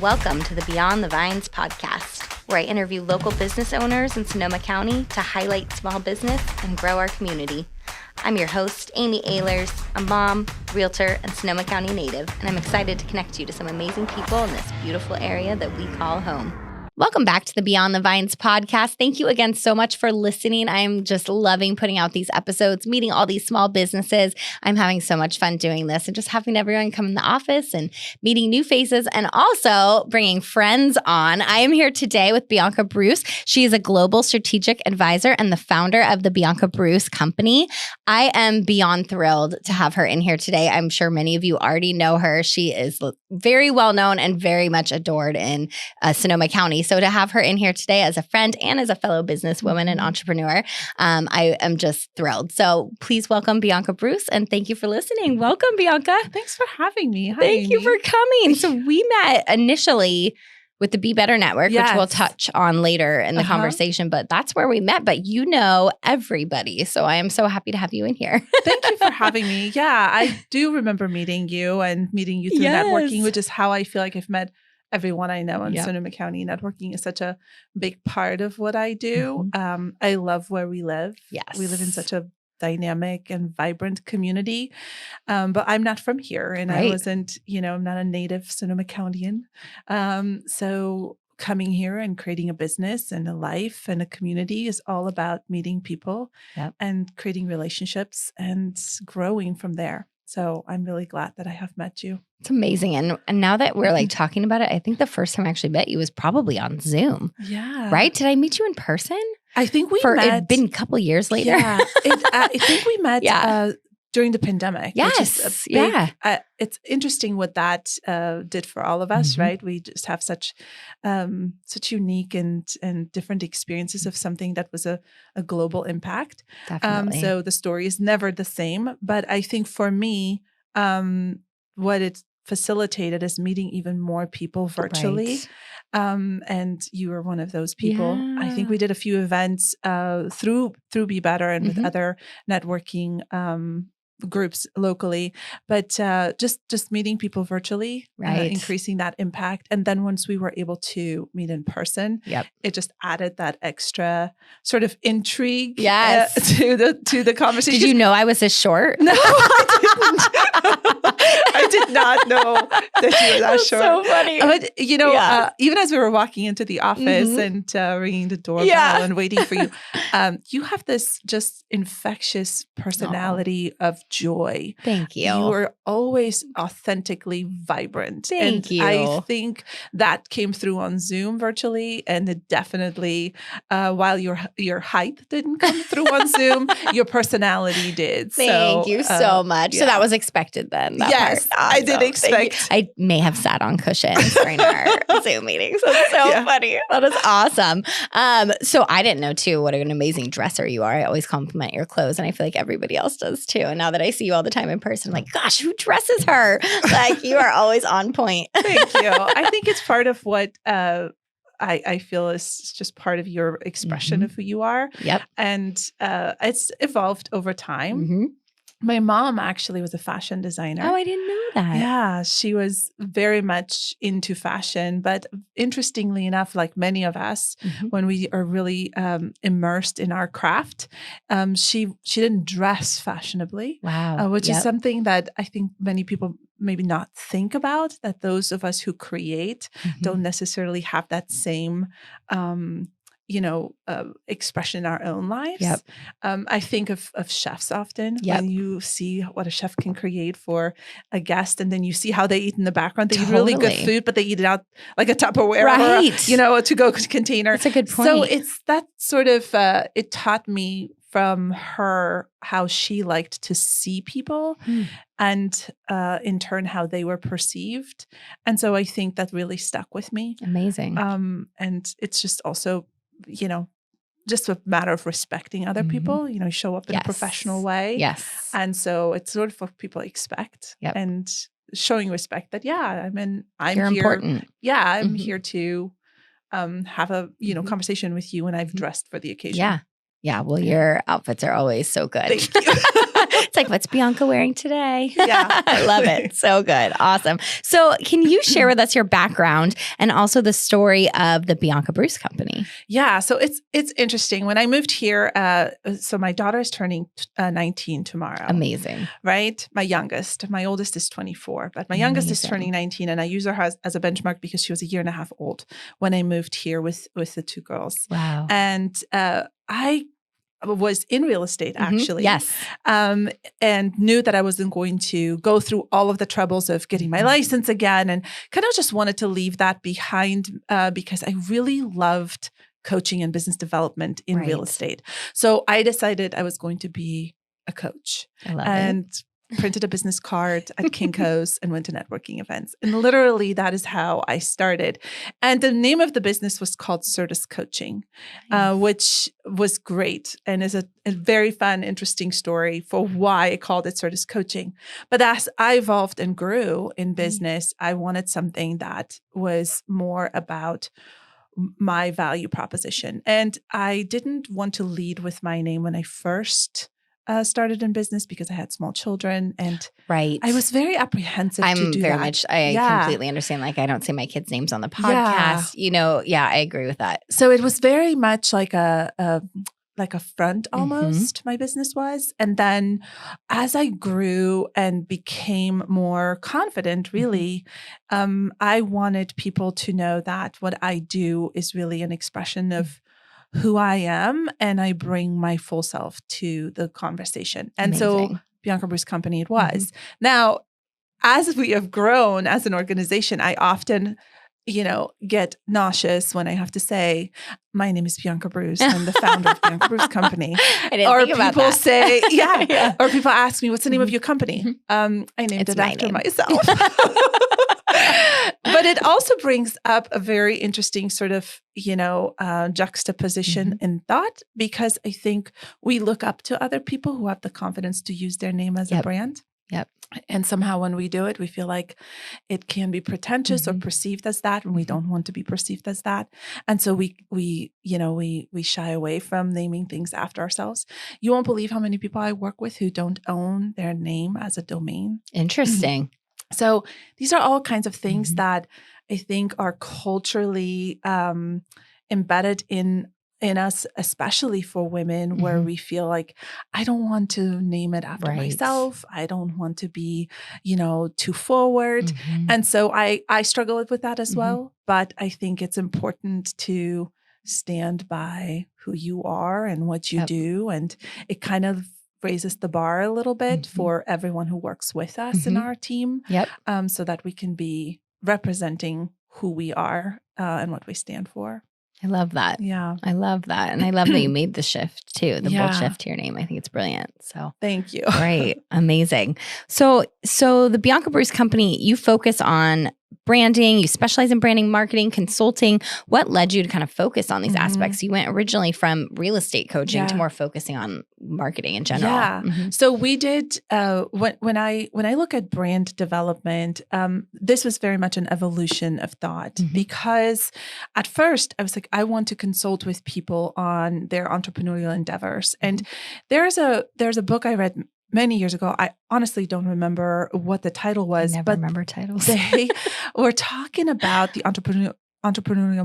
Welcome to the Beyond the Vines podcast, where I interview local business owners in Sonoma County to highlight small business and grow our community. I'm your host, Amy Ehlers, a mom, realtor, and Sonoma County native, and I'm excited to connect you to some amazing people in this beautiful area that we call home. Welcome back to the Beyond the Vines podcast. Thank you again so much for listening. I'm just loving putting out these episodes, meeting all these small businesses. I'm having so much fun doing this and just having everyone come in the office and meeting new faces and also bringing friends on. I am here today with Bianca Broos. She is a global strategic advisor and the founder of the Bianca Broos Company. I am beyond thrilled to have her in here today. I'm sure many of you already know her. She is very well known and very much adored in Sonoma County. So to have her in here today as a friend and as a fellow businesswoman and entrepreneur, I am just thrilled. So please welcome Bianca Broos and thank you for listening. Welcome, Bianca. Thanks for having me. Hi, Thank Amy. you for coming. So we met initially with the Be Better Network, which we'll touch on later in the conversation, but that's where we met. But you know everybody. So I am so happy to have you in here. Thank you for having me. Yeah, I do remember meeting you through networking, which is how I feel like I've met everyone I know in Sonoma County. Networking is such a big part of what I do. I love where we live. Yes. We live in such a dynamic and vibrant community. But I'm not from here and I wasn't, I'm not a native Sonoma Countian. So coming here and creating a business and a life and a community is all about meeting people and creating relationships and growing from there. So I'm really glad that I have met you. It's amazing. And now that we're talking about it, I think the first time I actually met you was probably on Zoom. Yeah. Right? Did I meet you in person? I think we met. It's been a couple years later. Yeah. I think we met during the pandemic. Yes. It's interesting what that did for all of us, right? We just have such unique and different experiences of something that was a global impact. Definitely. So the story is never the same. But I think for me, what it facilitated is meeting even more people virtually. And you were one of those people. Yeah. I think we did a few events through Be Better and with other networking groups locally, but just meeting people virtually, increasing that impact. And then once we were able to meet in person, it just added that extra sort of intrigue to the conversation. Did you know I was this short? No, I didn't. I did not know that you were that short. So funny. But even as we were walking into the office and ringing the doorbell and waiting for you, you have this just infectious personality of joy. Thank you. You are always authentically vibrant. Thank you. I think that came through on Zoom virtually, and it definitely, while your height didn't come through on Zoom, your personality did. Thank you so much. So that was expected then. Yes, awesome. I did expect. I may have sat on cushions during our Zoom meetings. That's so funny. That is awesome. So I didn't know too what an amazing dresser you are. I always compliment your clothes, and I feel like everybody else does too. And now that I see you all the time in person, I'm like, gosh, who dresses her? Like, you are always on point. Thank you. I think it's part of what I feel is just part of your expression of who you are. Yep. And it's evolved over time. My mom actually was a fashion designer. Oh, I didn't know that. Yeah, she was very much into fashion. But interestingly enough, like many of us, when we are really immersed in our craft, she didn't dress fashionably. Wow. Which is something that I think many people maybe not think about, that those of us who create don't necessarily have that same expression in our own lives. I think of chefs often when you see what a chef can create for a guest, and then you see how they eat in the background. They eat really good food, but they eat it out like a Tupperware or a to-go container. That's a good point. So it's that sort of, it taught me from her how she liked to see people and in turn how they were perceived. And so I think that really stuck with me. Amazing. And it's just also, just a matter of respecting other people, show up in a professional way. Yes. And so it's sort of what people expect and showing respect that, I'm You're here. Important. Yeah. I'm here to have a, conversation with you, and I've dressed for the occasion. Yeah. Yeah. Well, your outfits are always so good. Thank you. It's like, what's Bianca wearing today? Yeah. I love it. So good. Awesome. So can you share with us your background and also the story of the Bianca Broos Company? Yeah. So it's interesting. When I moved here, so my daughter is turning 19 tomorrow. Amazing. Right? My youngest. My oldest is 24, but my youngest is turning 19. And I use her as a benchmark because she was a year and a half old when I moved here with the two girls. Wow. And I was in real estate, actually. Yes. And knew that I wasn't going to go through all of the troubles of getting my license again, and kind of just wanted to leave that behind because I really loved coaching and business development in real estate. So I decided I was going to be a coach. I love it. Printed a business card at Kinko's and went to networking events. And literally that is how I started. And the name of the business was called Certus Coaching, which was great and is a very fun, interesting story for why I called it Certus Coaching. But as I evolved and grew in business, I wanted something that was more about my value proposition. And I didn't want to lead with my name when I first started in business because I had small children and I was very apprehensive to do that. I completely understand. Like I don't say my kids' names on the podcast. I agree with that. So it was very much like a front almost, my business was. And then as I grew and became more confident, really, I wanted people to know that what I do is really an expression of who I am, and I bring my full self to the conversation. And so Bianca Broos Company it was. Now, as we have grown as an organization, I often, get nauseous when I have to say, my name is Bianca Broos. I'm the founder of Bianca Broos Company. I didn't think about that. People say, or people ask me, what's the name of your company? I named it after myself. But it also brings up a very interesting sort of, juxtaposition in thought, because I think we look up to other people who have the confidence to use their name as a brand. Yep. And somehow when we do it, we feel like it can be pretentious or perceived as that, and we don't want to be perceived as that. And so we shy away from naming things after ourselves. You won't believe how many people I work with who don't own their name as a domain. Interesting. So these are all kinds of things that I think are culturally embedded in us, especially for women, where we feel like, I don't want to name it after myself. I don't want to be, too forward. And so I struggle with that as well. But I think it's important to stand by who you are and what you do. And it kind of raises the bar a little bit for everyone who works with us in our team, so that we can be representing who we are and what we stand for. I love that. Yeah. I love that. And I love that you made the shift too, the bold shift to your name. I think it's brilliant. So thank you. Great. Amazing. So the Bianca Broos Company, you focus on branding, you specialize in branding, marketing, consulting. What led you to kind of focus on these aspects? You went originally from real estate coaching to more focusing on marketing in general. Yeah. So we did, when I look at brand development, this was very much an evolution of thought, because at first I was like, I want to consult with people on their entrepreneurial endeavors. And there's a book I read many years ago. I honestly don't remember what the title was. I never remember titles. They were talking about the entrepreneurial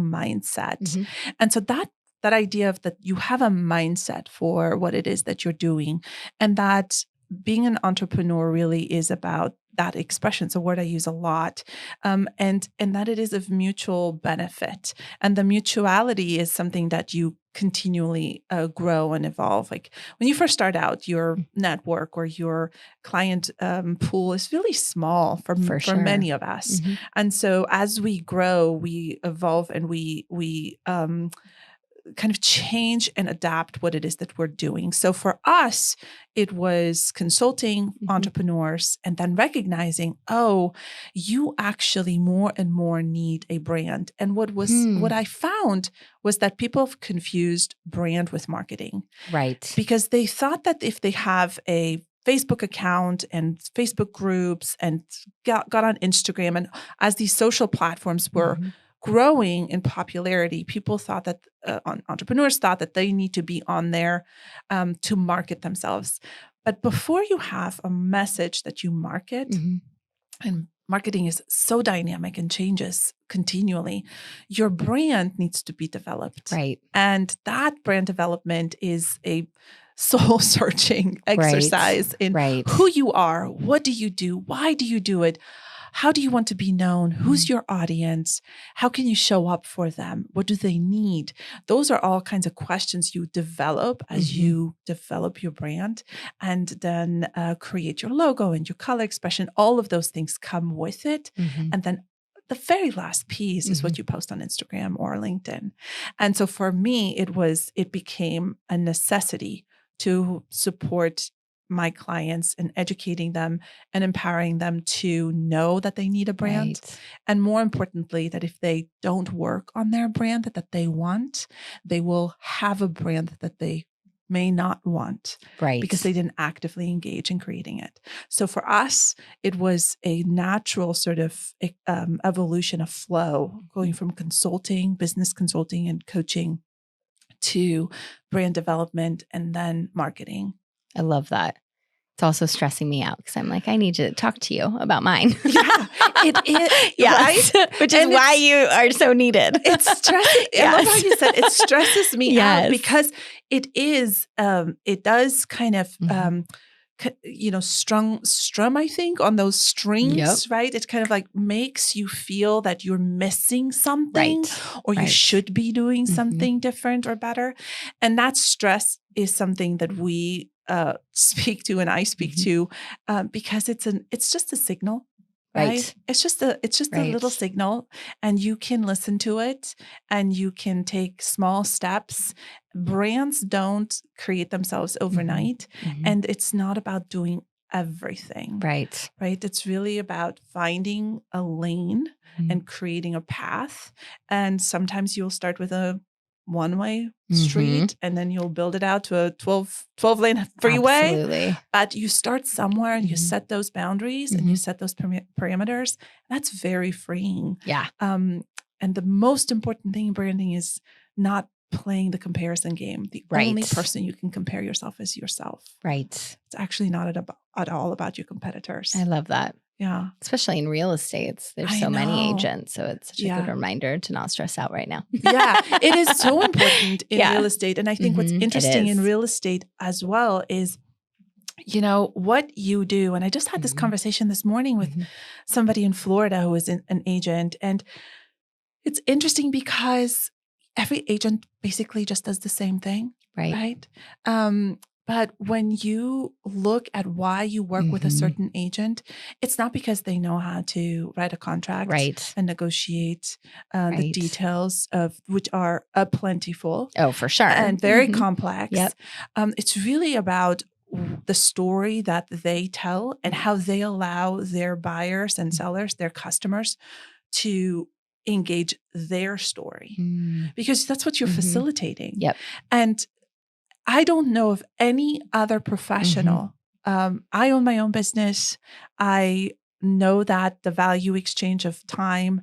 mindset. And so that idea of that you have a mindset for what it is that you're doing, and that being an entrepreneur really is about that expression. It's a word I use a lot, and that it is of mutual benefit. And the mutuality is something that you continually grow and evolve. Like when you first start out, your network or your client pool is really small for many of us. And so as we grow, we evolve and we kind of change and adapt what it is that we're doing. So for us, it was consulting entrepreneurs and then recognizing, you actually more and more need a brand. And what I found was that people have confused brand with marketing. Right. Because they thought that if they have a Facebook account and Facebook groups and got on Instagram, and as these social platforms were growing in popularity, people thought that entrepreneurs thought that they need to be on there to market themselves. But before you have a message that you market, and marketing is so dynamic and changes continually, your brand needs to be developed. Right. And that brand development is a soul searching exercise in who you are, what do you do, why do you do it, how do you want to be known, who's your audience, how can you show up for them, what do they need? Those are all kinds of questions you develop as you develop your brand, and then create your logo and your color expression. All of those things come with it. And then the very last piece is what you post on Instagram or LinkedIn. And so for me, it became a necessity to support my clients and educating them and empowering them to know that they need a brand. And more importantly, that if they don't work on their brand that they want, they will have a brand that they may not want, because they didn't actively engage in creating it. So for us, it was a natural sort of evolution of flow, going from consulting, business consulting and coaching, to brand development and then marketing. I love that. It's also stressing me out because I'm like, I need to talk to you about mine. Yeah, it is. Yes. Right? Which is why you are so needed. It's stressing. I love how you said it stresses me out, because it is, it does kind of, strum, I think, on those strings, right? It kind of like makes you feel that you're missing something, or you should be doing something different or better. And that stress is something that we speak to, and I speak to, because it's just a signal, right? It's just a little signal, and you can listen to it and you can take small steps. Brands don't create themselves overnight, and it's not about doing everything. Right. It's really about finding a lane and creating a path. And sometimes you'll start with a one-way street, and then you'll build it out to a 12-lane freeway. Absolutely. But you start somewhere, and you set those boundaries, and you set those parameters. That's very freeing. Yeah. And the most important thing in branding is not playing the comparison game. The only person you can compare yourself is yourself. Right. It's actually not at all about your competitors. I love that. Yeah. Especially in real estate. There's so many agents. So it's such a good reminder to not stress out right now. Yeah. It is so important in real estate. And I think what's interesting in real estate as well is, what you do. And I just had this conversation this morning with somebody in Florida who is an agent. And it's interesting because every agent basically just does the same thing. Right. But when you look at why you work with a certain agent, it's not because they know how to write a contract and negotiate the details of which are plentiful. Oh, for sure. And very complex. Yep. It's really about the story that they tell and how they allow their buyers and sellers, their customers, to engage their story, because that's what you're facilitating. Yep. And I don't know of any other professional. I own my own business. I know that the value exchange of time,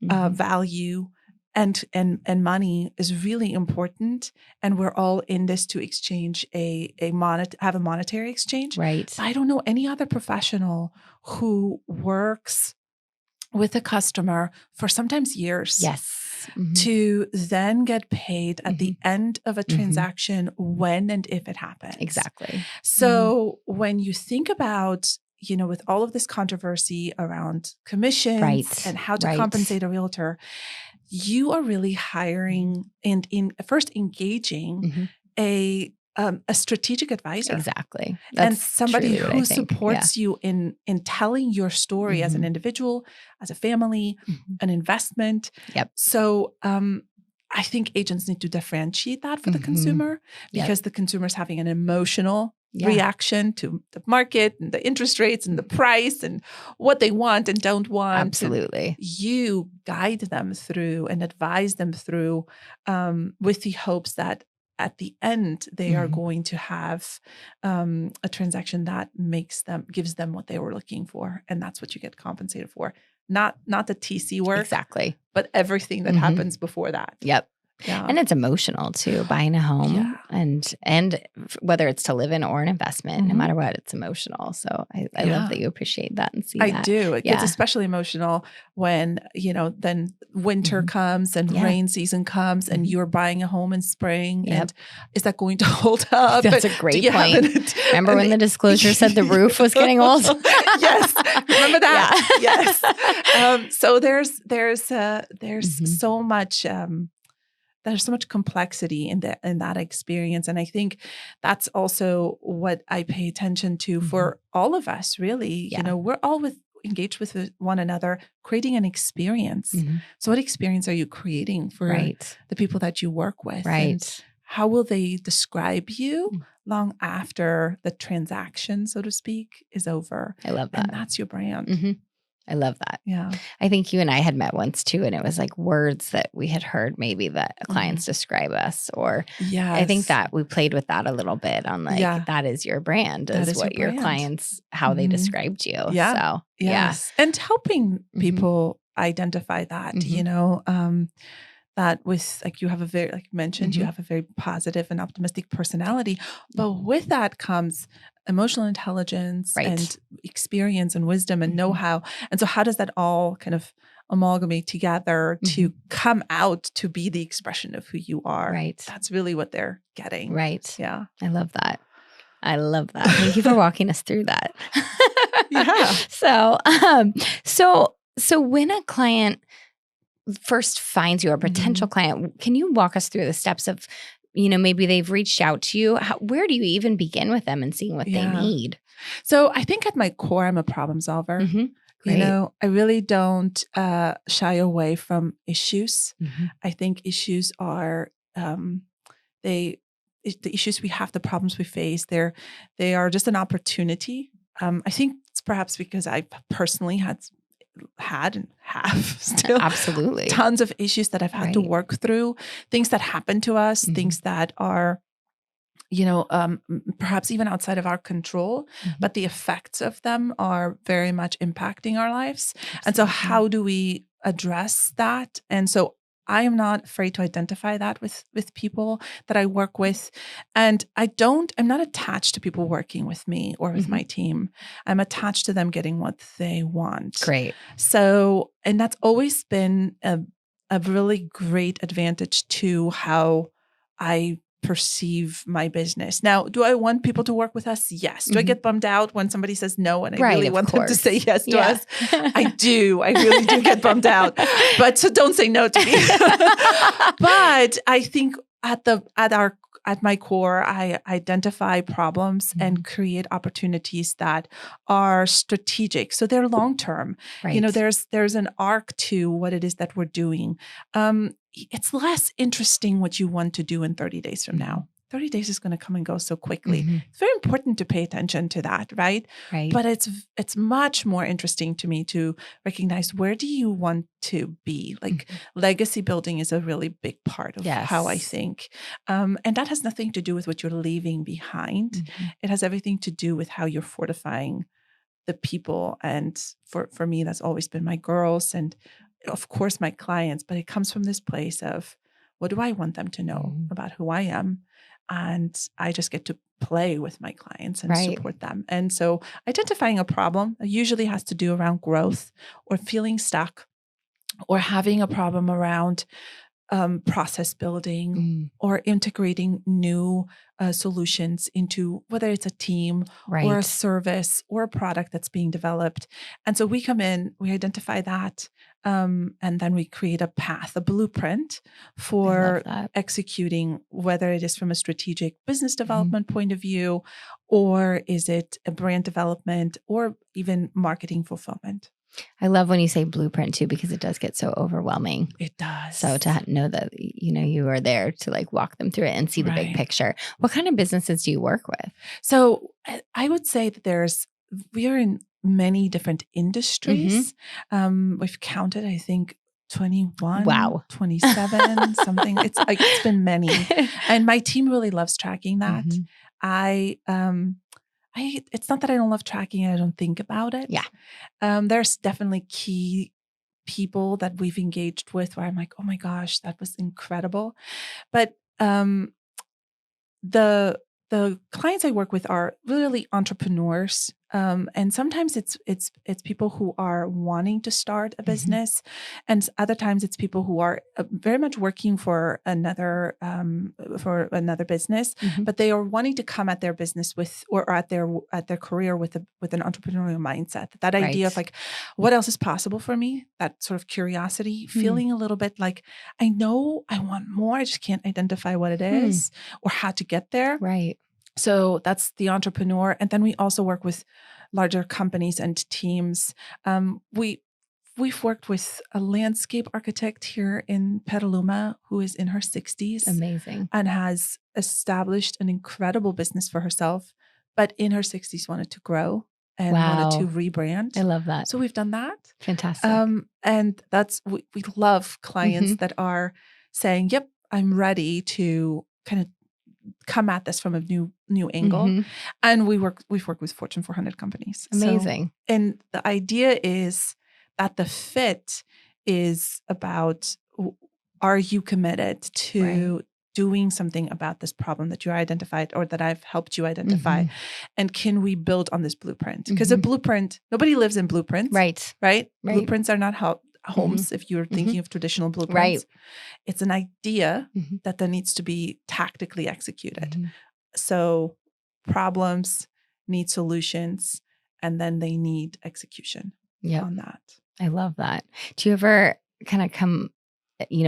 value, and money is really important, and we're all in this to exchange have a monetary exchange. Right. But I don't know any other professional who works with a customer for sometimes years. Yes. To then get paid at the end of a transaction when and if it happens. Exactly. So when you think about, with all of this controversy around commissions and how to compensate a realtor, you are really hiring and first engaging a strategic advisor. Exactly. That's somebody who supports you in telling your story as an individual, as a family, an investment. Yep. So I think agents need to differentiate that for the consumer, because the consumer is having an emotional reaction to the market and the interest rates and the price and what they want and don't want. Absolutely. And you guide them through and advise them through with the hopes that at the end, they are going to have a transaction that gives them what they were looking for. And that's what you get compensated for. Not the TC work. Exactly. But everything that happens before that. Yep. Yeah. And it's emotional too, buying a home and whether it's to live in or an investment, no matter what, it's emotional. So I love that you appreciate that and see that. I do. It gets especially emotional when, then winter comes and rain season comes and you're buying a home in spring. And is that going to hold up? That's a great point. Remember when the disclosure said the roof was getting old? Yes. Remember that? Yes. So there's so much, there's so much complexity in that experience. And I think that's also what I pay attention to for all of us, really. Yeah. We're all engaged with one another, creating an experience. So what experience are you creating for the people that you work with? Right. And how will they describe you long after the transaction, so to speak, is over? I love that. And that's your brand. I love that. Yeah. I think you and I had met once too, and it was like words that we had heard maybe that clients describe us, or I think that we played with that a little bit on like, that is your brand, is what your clients, how they described you. Yeah. So, yes. And helping people identify that, that with like you have a very, like you mentioned, you have a very positive and optimistic personality, but with that comes emotional intelligence and experience and wisdom and know-how. And so how does that all kind of amalgamate together to come out to be the expression of who you are? Right. That's really what they're getting. Right. Yeah. I love that. I love that. Thank you for walking us through that. So when a client first finds you, a potential client, can you walk us through the steps of, maybe they've reached out to you? Where do you even begin with them and seeing what they need? So I think at my core, I'm a problem solver. I really don't shy away from issues. I think issues are, the issues we have, the problems we face, they are just an opportunity. I think it's perhaps because I personally had and have still absolutely tons of issues that I've had to work through, things that happen to us, things that are, perhaps even outside of our control, but the effects of them are very much impacting our lives. Absolutely. And so how do we address that? And so I am not afraid to identify that with people that I work with. And I'm not attached to people working with me or with my team. I'm attached to them getting what they want. Great. So, and that's always been a really great advantage to how I perceive my business. Now, do I want people to work with us? Yes. Do I get bummed out when somebody says no and I really want them to say yes to us? I do. I really do get bummed out. But so don't say no to me. But I think at my core, I identify problems and create opportunities that are strategic. So they're long-term. Right. There's an arc to what it is that we're doing. It's less interesting what you want to do in 30 days from now. 30 days is going to come and go so quickly. It's very important to pay attention to that, right? But it's much more interesting to me to recognize, where do you want to be? Like legacy building is a really big part of how I think. And that has nothing to do with what you're leaving behind. It has everything to do with how you're fortifying the people. And for me, that's always been my girls and of course my clients, but it comes from this place of, what do I want them to know about who I am? And I just get to play with my clients and support them. And so identifying a problem usually has to do around growth or feeling stuck or having a problem around process building or integrating new solutions into, whether it's a team or a service or a product that's being developed. And so we come in, we identify that, and then we create a path, a blueprint for executing, whether it is from a strategic business development point of view, or is it a brand development or even marketing fulfillment. I love when you say blueprint too, because it does get so overwhelming. It does. So to know that, you are there to like walk them through it and see the big picture. What kind of businesses do you work with? So I would say that we are in many different industries. We've counted, I think, 21, 27, something. It's been many. And my team really loves tracking that. It's not that I don't love tracking it. I don't think about it. Yeah. There's definitely key people that we've engaged with where I'm like, oh my gosh, that was incredible. But the clients I work with are really entrepreneurs. And sometimes it's people who are wanting to start a business, and other times it's people who are very much working for another business, but they are wanting to come at their business with, or at their career with an entrepreneurial mindset. That idea of like, what else is possible for me? That sort of curiosity, feeling a little bit like, I know I want more, I just can't identify what it is or how to get there. Right. So that's the entrepreneur. And then we also work with larger companies and teams. We've worked with a landscape architect here in Petaluma who is in her 60s. Amazing. And has established an incredible business for herself, but in her 60s wanted to grow and wanted to rebrand. I love that. So we've done that. Fantastic. And that's, we love clients that are saying, yep, I'm ready to kind of come at this from a new angle. And we've worked with Fortune 400 companies. Amazing. So, and the idea is that the fit is about, are you committed to doing something about this problem that you identified or that I've helped you identify? And can we build on this blueprint? Because a blueprint, nobody lives in blueprints. Right? Blueprints are not homes, if you're thinking of traditional blueprints. It's an idea that then needs to be tactically executed. So problems need solutions, and then they need execution on that. I love that. Do you ever kind of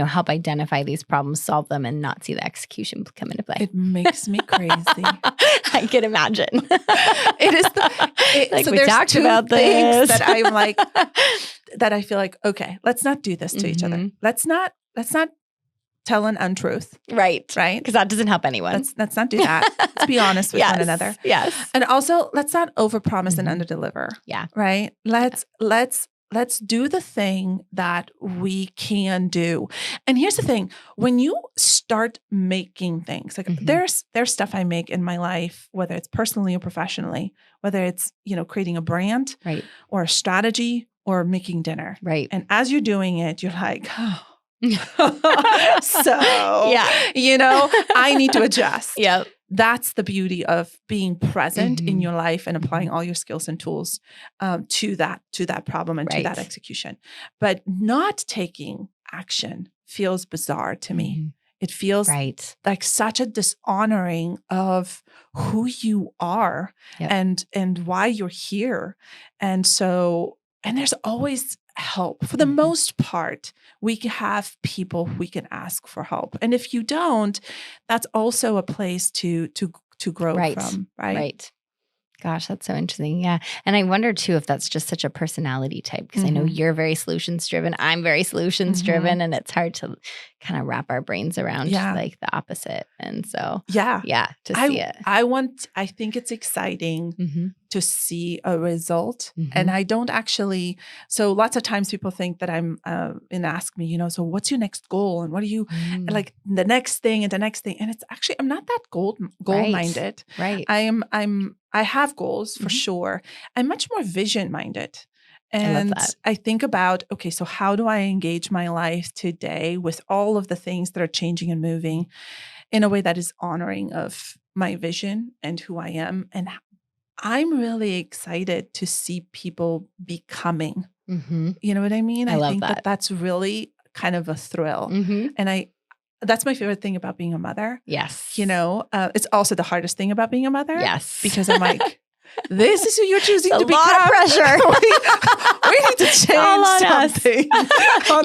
help identify these problems, solve them, and not see the execution come into play? It makes me crazy. I can imagine. It is like so we there's talked two about things this. that I'm like, that I feel like, okay, let's not do this to each other. Let's not tell an untruth. Right. Because that doesn't help anyone. Let's not do that. Let's be honest with one another. Yes. And also, let's not overpromise and underdeliver. Yeah. Right? Let's do the thing that we can do. And here's the thing. When you start making things, like there's stuff I make in my life, whether it's personally or professionally, whether it's, creating a brand or a strategy or making dinner. Right. And as you're doing it, you're like, oh. So, I need to adjust. Yep. That's the beauty of being present in your life and applying all your skills and tools to that problem and to that execution. But not taking action feels bizarre to me. It feels like such a dishonoring of who you are and why you're here. And there's always help. For the most part, we can have people we can ask for help. And if you don't, that's also a place to grow from, right? Gosh, that's so interesting. Yeah. And I wonder too if that's just such a personality type, because I know you're very solutions driven. I'm very solutions driven, and it's hard to kind of wrap our brains around like the opposite. And so, to see it. I think it's exciting to see a result. And I don't actually, so lots of times people think that I'm, and ask me, so what's your next goal? And what are you like the next thing and the next thing? And it's actually, I'm not that goal minded. Right. I have goals for sure. I'm much more vision minded. And I think about, okay, so how do I engage my life today with all of the things that are changing and moving in a way that is honoring of my vision and who I am? And I'm really excited to see people becoming. You know what I mean? I think that that's really kind of a thrill. And that's my favorite thing about being a mother. Yes. It's also the hardest thing about being a mother. Yes. Because I'm like, this is who you're choosing to become. A lot of pressure. we need to change something.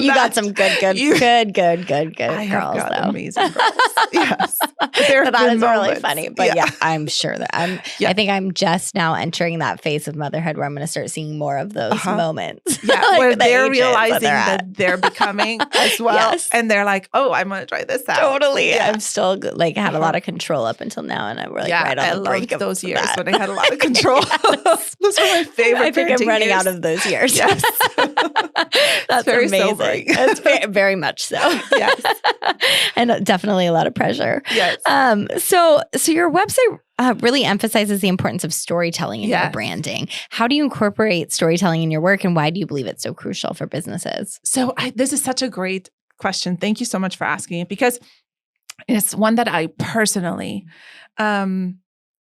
You got some good I girls, have got though. amazing girls. Yes. That is really funny. But I'm sure that I think I'm just now entering that phase of motherhood where I'm going to start seeing more of those moments. Yeah. Like where they're realizing that they're becoming as well. Yes. And they're like, oh, I'm going to try this out. Totally. Yeah. I'm still had a lot of control up until now. And we're like right on the brink of those years that. when I had a lot of control. Those were my favorite. I think I'm running years. out of those years. Yes. That's very amazing. sobering. It's very much so. Yes. And definitely a lot of pressure. Yes. So your website really emphasizes the importance of storytelling in your branding. How do you incorporate storytelling in your work, and why do you believe it's so crucial for businesses? So this is such a great question. Thank you so much for asking it, because it's one that I personally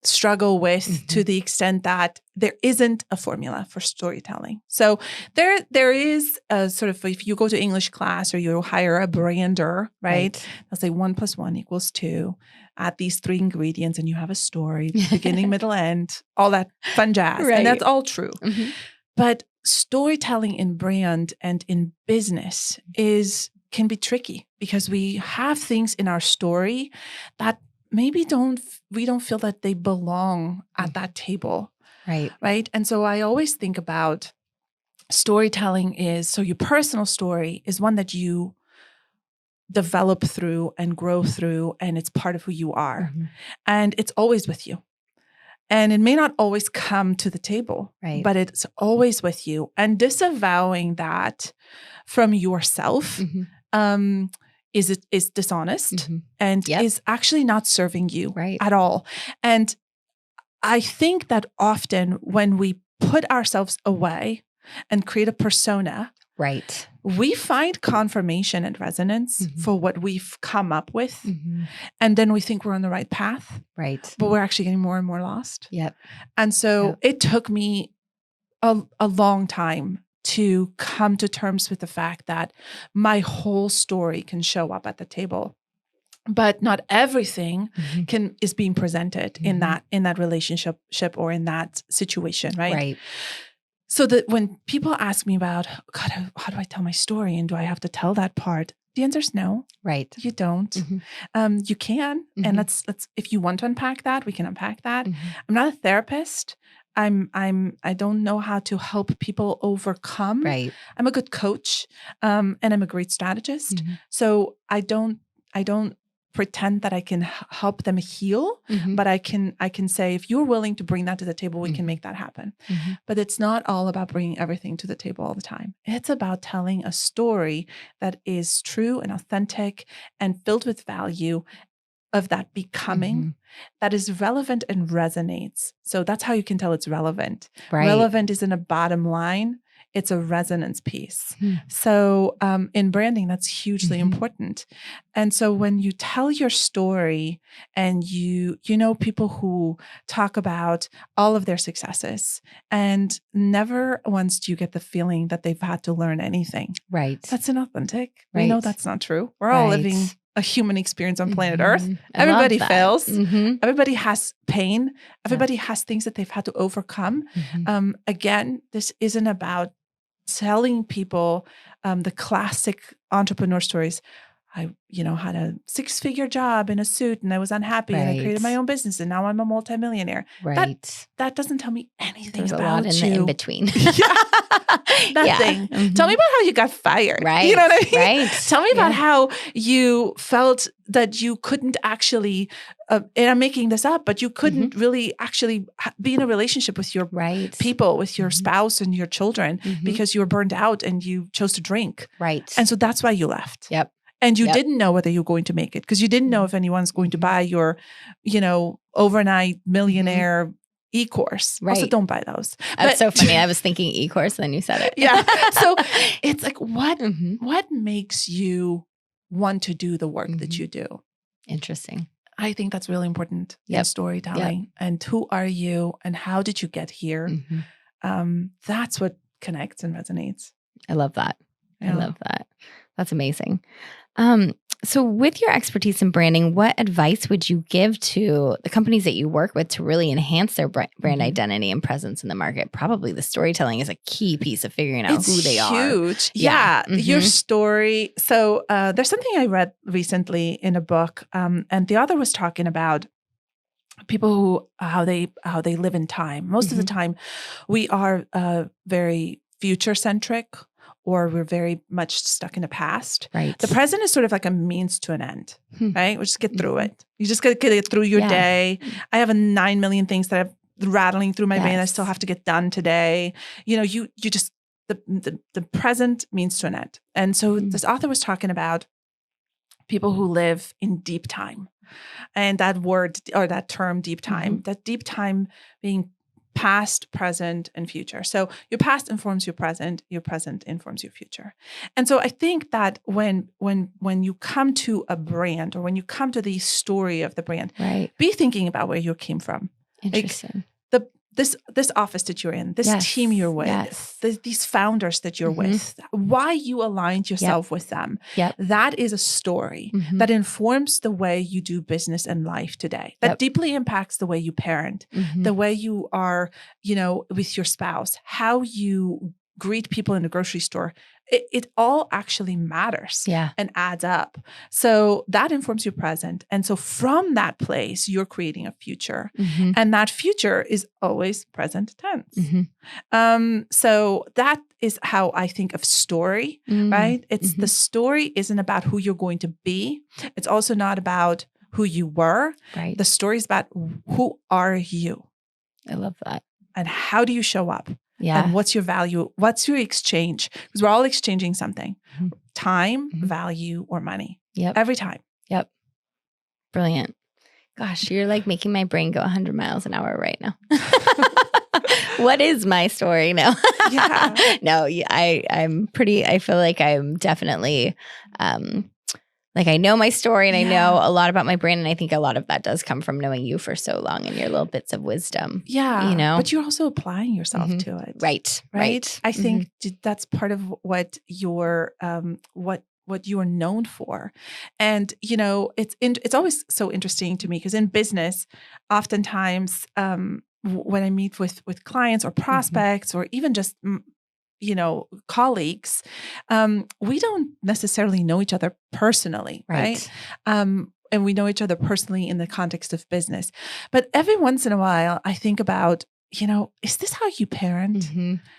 struggle with to the extent that there isn't a formula for storytelling. So there is a sort of, if you go to English class or you hire a brander, right? They'll say 1 + 1 = 2. Add these 3 ingredients and you have a story, beginning, middle, end, all that fun jazz. And that's all true. But storytelling in brand and in business can be tricky, because we have things in our story that maybe we don't feel that they belong at that table. Right. And so I always think about storytelling so your personal story is one that you develop through and grow through, and it's part of who you are. And it's always with you. And it may not always come to the table, but it's always with you. And disavowing that from yourself is dishonest and is actually not serving you at all. And I think that often when we put ourselves away and create a persona, we find confirmation and resonance for what we've come up with. And then we think we're on the right path, but we're actually getting more and more lost. And so it took me a long time to come to terms with the fact that my whole story can show up at the table, but not everything is being presented in that relationship or in that situation, right? So that when people ask me about, God, how do I tell my story, and do I have to tell that part? The answer is no. You don't. You can, and let's if you want to unpack that, we can unpack that. I'm not a therapist. I don't know how to help people overcome. I'm a good coach, and I'm a great strategist. So I don't pretend that I can help them heal, but I can say, if you're willing to bring that to the table, we can make that happen. But it's not all about bringing everything to the table all the time. It's about telling a story that is true and authentic and filled with value, of that becoming that is relevant and resonates. So that's how you can tell it's relevant. Relevant isn't a bottom line. It's a resonance piece. So in branding, that's hugely important. And so when you tell your story, and you know people who talk about all of their successes, and never once do you get the feeling that they've had to learn anything. That's inauthentic. We know that's not true. We're all living a human experience on planet Earth. Everybody fails. Everybody has pain. Everybody has things that they've had to overcome. Again, this isn't about telling people the classic entrepreneur stories. I, had a 6-figure job in a suit, and I was unhappy, and I created my own business, and now I'm a multimillionaire. That doesn't tell me anything about you. There's a lot in the in-between. Nothing. Tell me about how you got fired. You know what I mean? Tell me about how you felt that you couldn't actually, and I'm making this up, but you couldn't really actually be in a relationship with your people, with your spouse and your children, because you were burned out and you chose to drink. And so that's why you left. And you didn't know whether you're going to make it, because you didn't know if anyone's going to buy your, overnight millionaire e-course. Also, don't buy those. That's so funny. I was thinking e-course, then you said it. So it's like, what makes you want to do the work that you do? Interesting. I think that's really important in storytelling. And who are you, and how did you get here? That's what connects and resonates. I love that. I love that. That's amazing. So with your expertise in branding, what advice would you give to the companies that you work with to really enhance their brand identity and presence in the market? Probably the storytelling is a key piece of figuring out who they are. It's huge. Yeah. Your story. So there's something I read recently in a book, and the author was talking about people how they live in time. Most of the time, we are very future centric, or we're very much stuck in the past. The present is sort of like a means to an end, right? We just get through it. You just got to get it through your day. I have 9 million things that are rattling through my brain I still have to get done today. You just, the present means to an end. And so this author was talking about people who live in deep time. And that word or that term, deep time, that deep time being past, present, and future. So your past informs your present informs your future. And so I think that when you come to a brand or when you come to the story of the brand, right, be thinking about where you came from. Interesting. This office that you're in, this team you're with, these founders that you're with, why you aligned yourself with them. That is a story that informs the way you do business and life today. That deeply impacts the way you parent, the way you are, with your spouse, how you greet people in the grocery store. It all actually matters and adds up. So that informs your present. And so from that place, you're creating a future. And that future is always present tense. So that is how I think of story, right? It's the story isn't about who you're going to be. It's also not about who you were. Right. The story is about who are you? I love that. And how do you show up? Yeah. And what's your value? What's your exchange? Because we're all exchanging something. Time, value, or money. Every time. Brilliant. Gosh, you're like making my brain go 100 miles an hour right now. What is my story now? No, I feel like I'm definitely, like I know my story and I know a lot about my brain. And I think a lot of that does come from knowing you for so long and your little bits of wisdom. But you're also applying yourself to it. Right. I think that's part of what you're, what you are known for. And, it's always so interesting to me because in business, oftentimes, when I meet with clients or prospects or even just colleagues, we don't necessarily know each other personally, right? And we know each other personally in the context of business. But every once in a while, I think about, is this how you parent?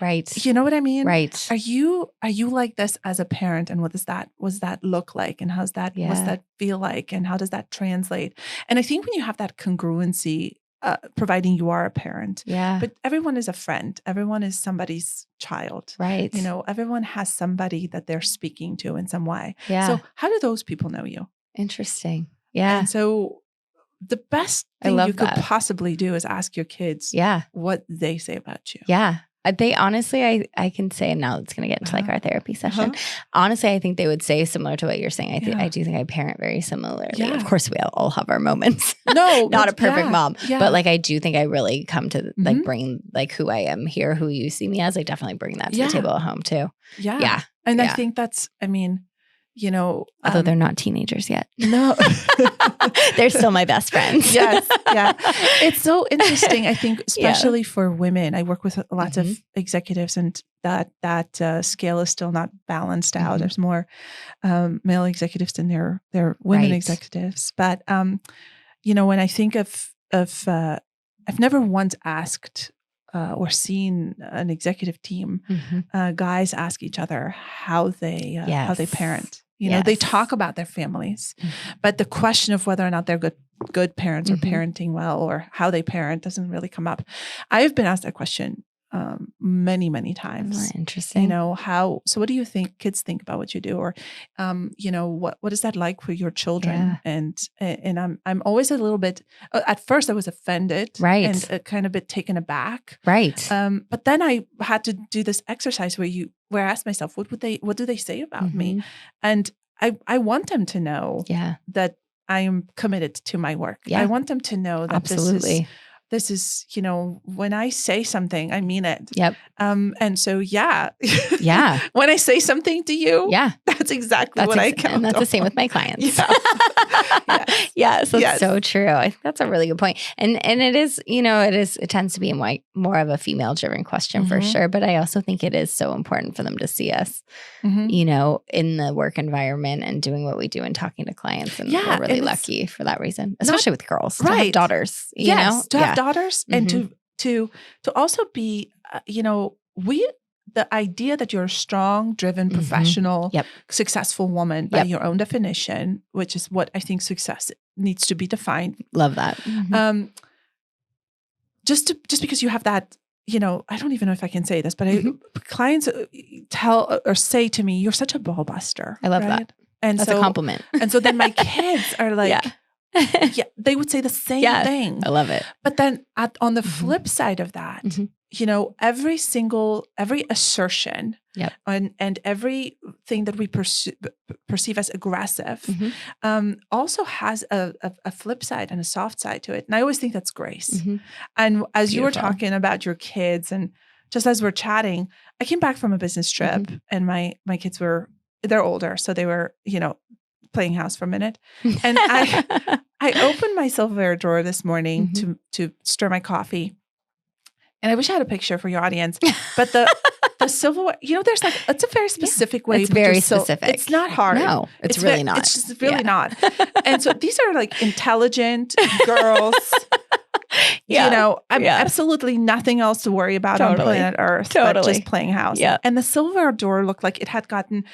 Right. You know what I mean? Right. Are you like this as a parent? And what does that look like? And what's that feel like? And how does that translate? And I think when you have that congruency, providing you are a parent. But everyone is a friend. Everyone is somebody's child. Right. Everyone has somebody that they're speaking to in some way. So how do those people know you? Interesting. Yeah. And so the best thing you could possibly do is ask your kids what they say about you. Yeah. They honestly, I can say, and now it's going to get into like our therapy session. Honestly, I think they would say similar to what you're saying. I do think I parent very similarly. Of course, we all have our moments. No, not a perfect mom, but like I do think I really come to like bring like who I am here, who you see me as. I definitely bring that to the table at home too. And I think that's, although they're not teenagers yet. No. They're still my best friends. It's so interesting, I think, especially for women. I work with lots of executives and that scale is still not balanced out. There's more male executives than there are women executives. But, when I think of I've never once asked or seen an executive team, guys ask each other how they parent. They talk about their families, but the question of whether or not they're good parents or parenting well or how they parent doesn't really come up. I've been asked that question many, many times. Interesting. So what do you think kids think about what you do? Or, what is that like for your children? And I'm always a little bit, at first I was offended and kind of a bit taken aback. But then I had to do this exercise where I asked myself, what do they say about me? And I want them to know that I am committed to my work. I want them to know that this is, when I say something, I mean it. And so, when I say something to you, that's exactly what I count on. And that's the same with my clients. So it's so true. I think that's a really good point. And it is, it tends to be more of a female driven question for sure. But I also think it is so important for them to see us, in the work environment and doing what we do and talking to clients. And we're really lucky for that reason, especially with girls, to have daughters, to have daughters and to also be, the idea that you're a strong, driven, professional, successful woman by your own definition, which is what I think success needs to be defined. Love that. Just because you have that, I don't even know if I can say this, but clients tell or say to me, "You're such a ball buster." I love that. And that's a compliment. And so then my kids are like, Yeah, they would say the same thing. I love it. But then on the flip side of that, every assertion and everything that we perceive as aggressive also has a flip side and a soft side to it. And I always think that's grace. And as you were talking about your kids, and just as we're chatting, I came back from a business trip and my kids they're older. So they were, playing house for a minute. And I opened my silverware drawer this morning to stir my coffee. And I wish I had a picture for your audience, but the silverware, there's it's a very specific way. It's very specific. It's not hard. No, it's really not. It's just really not. And so these are intelligent girls. Absolutely nothing else to worry about on planet Earth, but just playing house. Yeah. And the silverware drawer looked like it had gotten,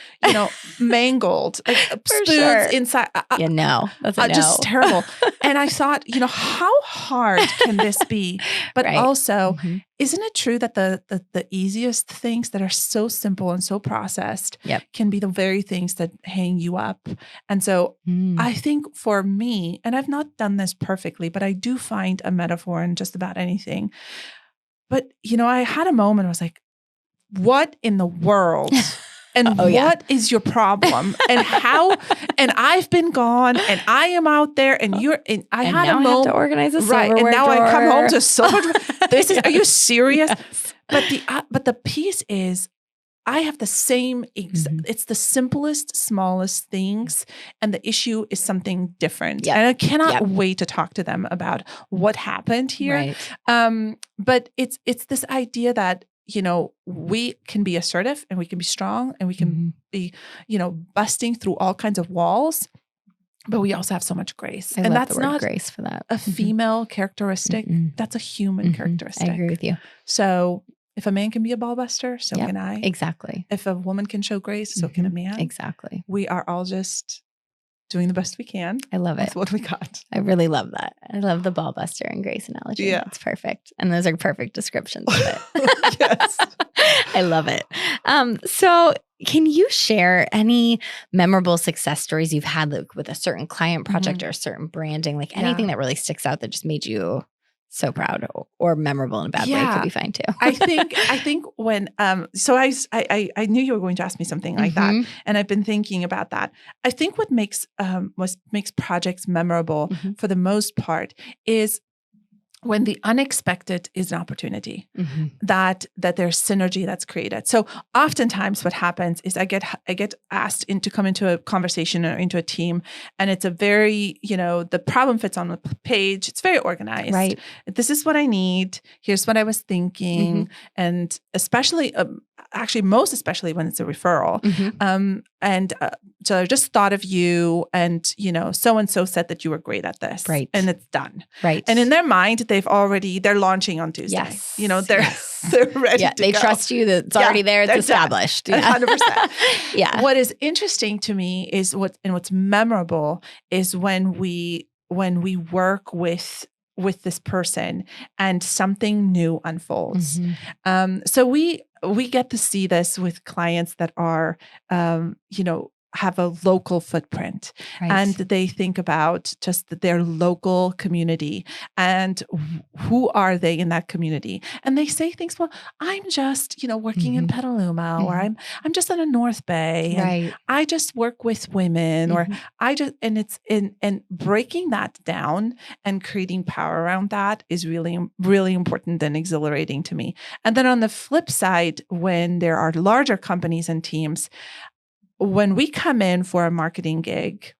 mangled, spoons inside. That's a no. Just terrible. And I thought, how hard can this be? But also, isn't it true that the easiest things that are so simple and so processed can be the very things that hang you up? And so I think for me, and I've not done this perfectly, but I do find a metaphor in just about anything. But, I had a moment, I was like, what in the world? And what is your problem? And how? And I've been gone, and I am out there, and I had a moment. I have to organize a silverware and now drawer. I come home to silverware. Are you serious? But the piece is, I have the same. It's the simplest, smallest things, and the issue is something different. And I cannot wait to talk to them about what happened here. Right. But it's this idea that, we can be assertive and we can be strong and we can be, busting through all kinds of walls, but we also have so much grace. And that's not grace for that. A female characteristic. That's a human characteristic. I agree with you. So if a man can be a ball buster, so can I. Exactly. If a woman can show grace, so can a man. Exactly. We are all just doing the best we can. I love it. That's what we got. I really love that. I love the ball buster and grace analogy. Yeah. It's perfect. And those are perfect descriptions of it. Yes. I love it. So can you share any memorable success stories you've had with a certain client project or a certain branding, anything that really sticks out that just made you so proud or memorable in a bad way could be fine too. I think when so I knew you were going to ask me something like that, and I've been thinking about that. I think what makes projects memorable for the most part is when the unexpected is an opportunity, that there's synergy that's created. So oftentimes what happens is I get asked to come into a conversation or into a team, and it's a very, the problem fits on the page. It's very organized. Right. This is what I need. Here's what I was thinking. And especially, most especially when it's a referral. So I just thought of you, and, so-and-so said that you were great at this. Right. And it's done. Right. And in their mind, they're launching on Tuesday. Yes. They're ready to go. They trust you that it's already there. It's established. 100%. Yeah. What is interesting to me is what's memorable is when we work with this person and something new unfolds. So we get to see this with clients that are, have a local footprint, and they think about just their local community and who are they in that community. And they say things, well, I'm just, working in Petaluma, or I'm just in a North Bay, and I just work with women, or and breaking that down and creating power around that is really, really important and exhilarating to me. And then on the flip side, when there are larger companies and teams, when we come in for a marketing gig,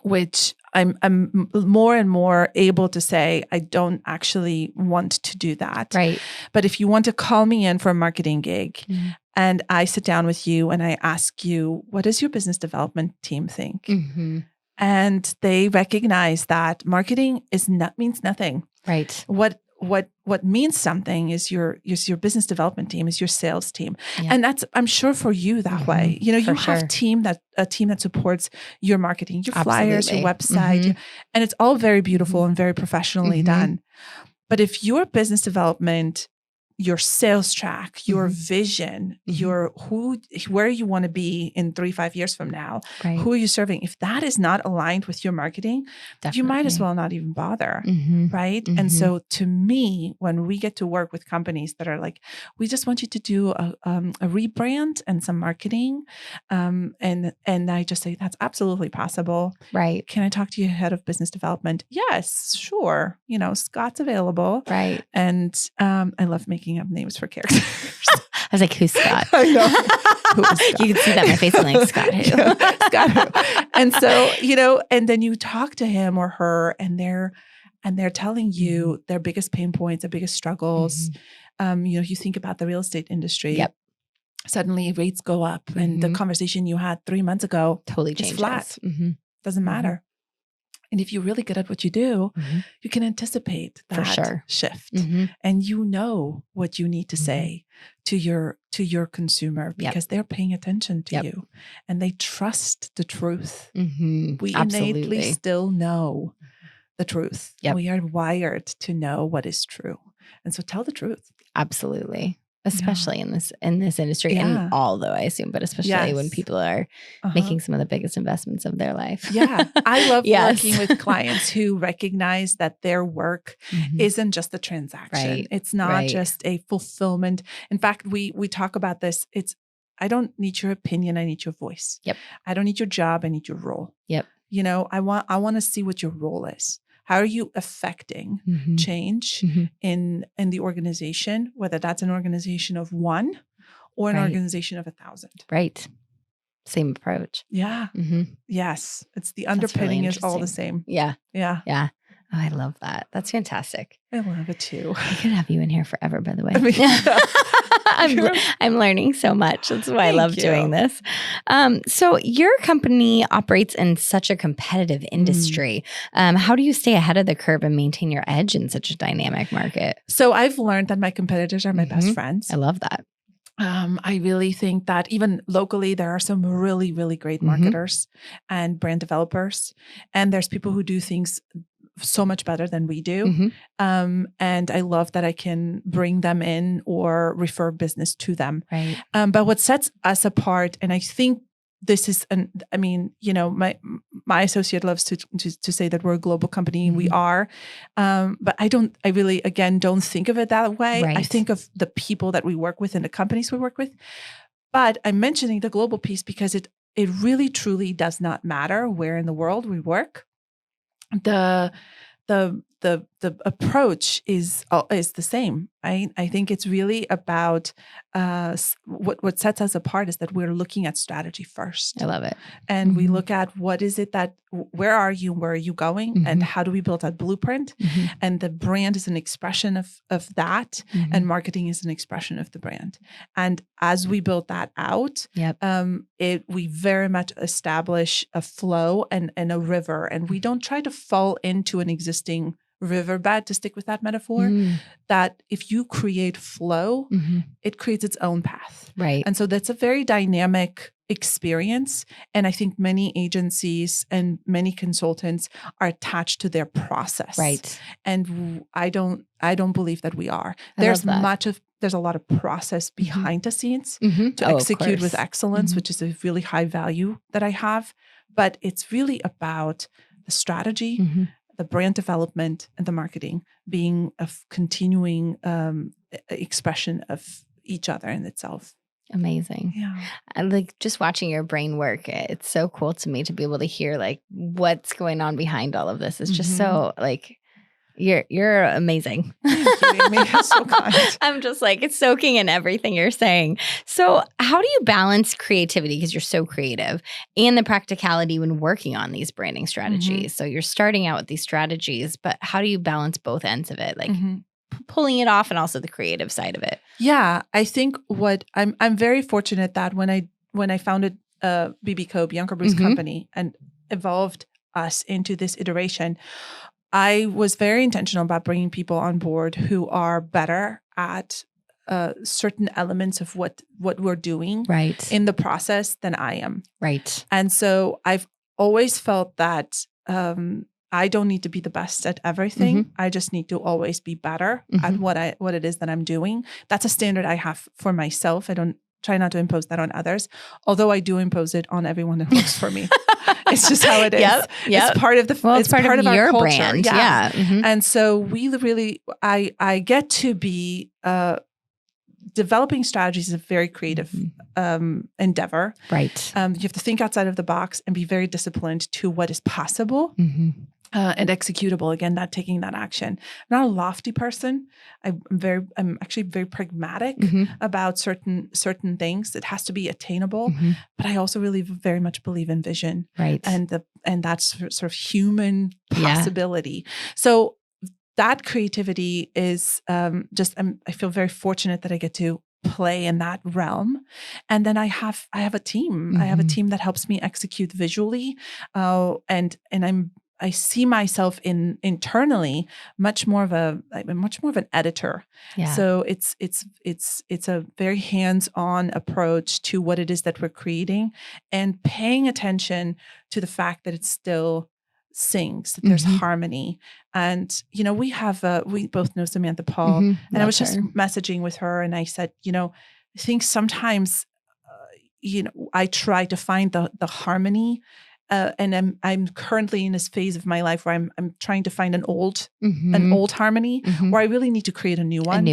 which I'm more and more able to say, I don't actually want to do that. Right. But if you want to call me in for a marketing gig, and I sit down with you and I ask you, what does your business development team think? And they recognize that marketing means nothing. Right. What means something is your business development team, is your sales team. Yeah. And that's, I'm sure for you that way. You have a team that supports your marketing, your flyers, your website, and it's all very beautiful and very professionally done. But if your business development your sales track, your vision, your where you want to be in 3-5 years from now, who are you serving? If that is not aligned with your marketing, you might as well not even bother, right? And so to me, when we get to work with companies that are like, we just want you to do a rebrand and some marketing, and I just say, that's absolutely possible. Right. Can I talk to your head of business development? Yes, sure. Scott's available. Right. And I love making up names for characters. I was like, who's Scott? I know. Who is Scott? You can see that in my face. I'm like, Scott who? Yeah, Scott who? And so, and then you talk to him or her and they're telling you their biggest pain points, their biggest struggles. You think about the real estate industry. Yep. Suddenly rates go up and the conversation you had 3 months ago totally is changes. flat. Doesn't matter. And if you're really good at what you do, you can anticipate that shift, and you know what you need to say to your consumer because they're paying attention to you and they trust the truth. We innately still know the truth. We are wired to know what is true. And so tell the truth. Absolutely. Especially in this industry and all, though, I assume, but especially when people are making some of the biggest investments of their life. I love working with clients who recognize that their work isn't just a transaction. It's not just a fulfillment. In fact, we talk about this. I don't need your opinion. I need your voice. I don't need your job. I need your role. I want to see what your role is. How are you affecting change in the organization, whether that's an organization of 1 or an organization of 1,000? Right. Same approach. Yeah. Yes. It's the underpinning is all the same. Yeah. Yeah. Yeah. Oh, I love that. That's fantastic. I love it too. I could have you in here forever, by the way. I'm learning so much. That's why I love doing this. So your company operates in such a competitive industry. How do you stay ahead of the curve and maintain your edge in such a dynamic market? So I've learned that my competitors are my best friends. I love that. I really think that even locally, there are some really, really great marketers and brand developers. And there's people who do things so much better than we do. And I love that I can bring them in or refer business to them. Right. But what sets us apart, and I think this is, my associate loves to say that we're a global company. We are. But I really, again, don't think of it that way. Right. I think of the people that we work with and the companies we work with. But I'm mentioning the global piece because it really, truly does not matter where in the world we work. The approach is the same. I think it's really about what sets us apart is that we're looking at strategy first. I love it. And we look at what is it where are you, where are you going, and how do we build that blueprint? And the brand is an expression of that, and marketing is an expression of the brand. And as we build that out, we very much establish a flow and a river, and we don't try to fall into an existing riverbed, to stick with that metaphor, that if you create flow, it creates its own path. Right. And so that's a very dynamic experience. And I think many agencies and many consultants are attached to their process. Right. And I don't believe that we are. There's a lot of process behind the scenes to execute with excellence, which is a really high value that I have. But it's really about the strategy, the brand development, and the marketing being a continuing expression of each other in itself. Amazing. Yeah. I like just watching your brain work. It's so cool to me to be able to hear like what's going on behind all of this. It's just so like you're amazing. Thank you, Amy. You're so kind. I'm just like, it's soaking in everything you're saying. So how do you balance creativity, because you're so creative, and the practicality when working on these branding strategies? So you're starting out with these strategies, but how do you balance both ends of it? Like pulling it off and also the creative side of it. Yeah, I think I'm very fortunate that when I founded Bianca Broos Company, and evolved us into this iteration, I was very intentional about bringing people on board who are better at certain elements of what we're doing in the process than I am. Right. And so I've always felt that I I don't need to be the best at everything. I just need to always be better at what it is that I'm doing. That's a standard I have for myself. I don't try not to impose that on others, although I do impose it on everyone that works for me. It's just how it is. Yep. It's part of it's part of our your culture. brand. Yeah. And so we really, I get to be developing strategies is a very creative endeavor. Right. You have to think outside of the box and be very disciplined to what is possible and executable. Again, not taking that action. I'm not a lofty person. I'm actually very pragmatic about certain things. It has to be attainable, but I also really very much believe in vision, right? And that's sort of human possibility. So that creativity is I feel very fortunate that I get to play in that realm. And then I have a team. I have a team that helps me execute visually. And I see myself internally much more of an editor. Yeah. So it's a very hands-on approach to what it is that we're creating and paying attention to the fact that it's still sings, that there's harmony. And, we both know Samantha Paul, and I was just messaging with her and I said, I think sometimes, I try to find the harmony. And I'm currently in this phase of my life where I'm trying to find an old harmony where I really need to create a new one.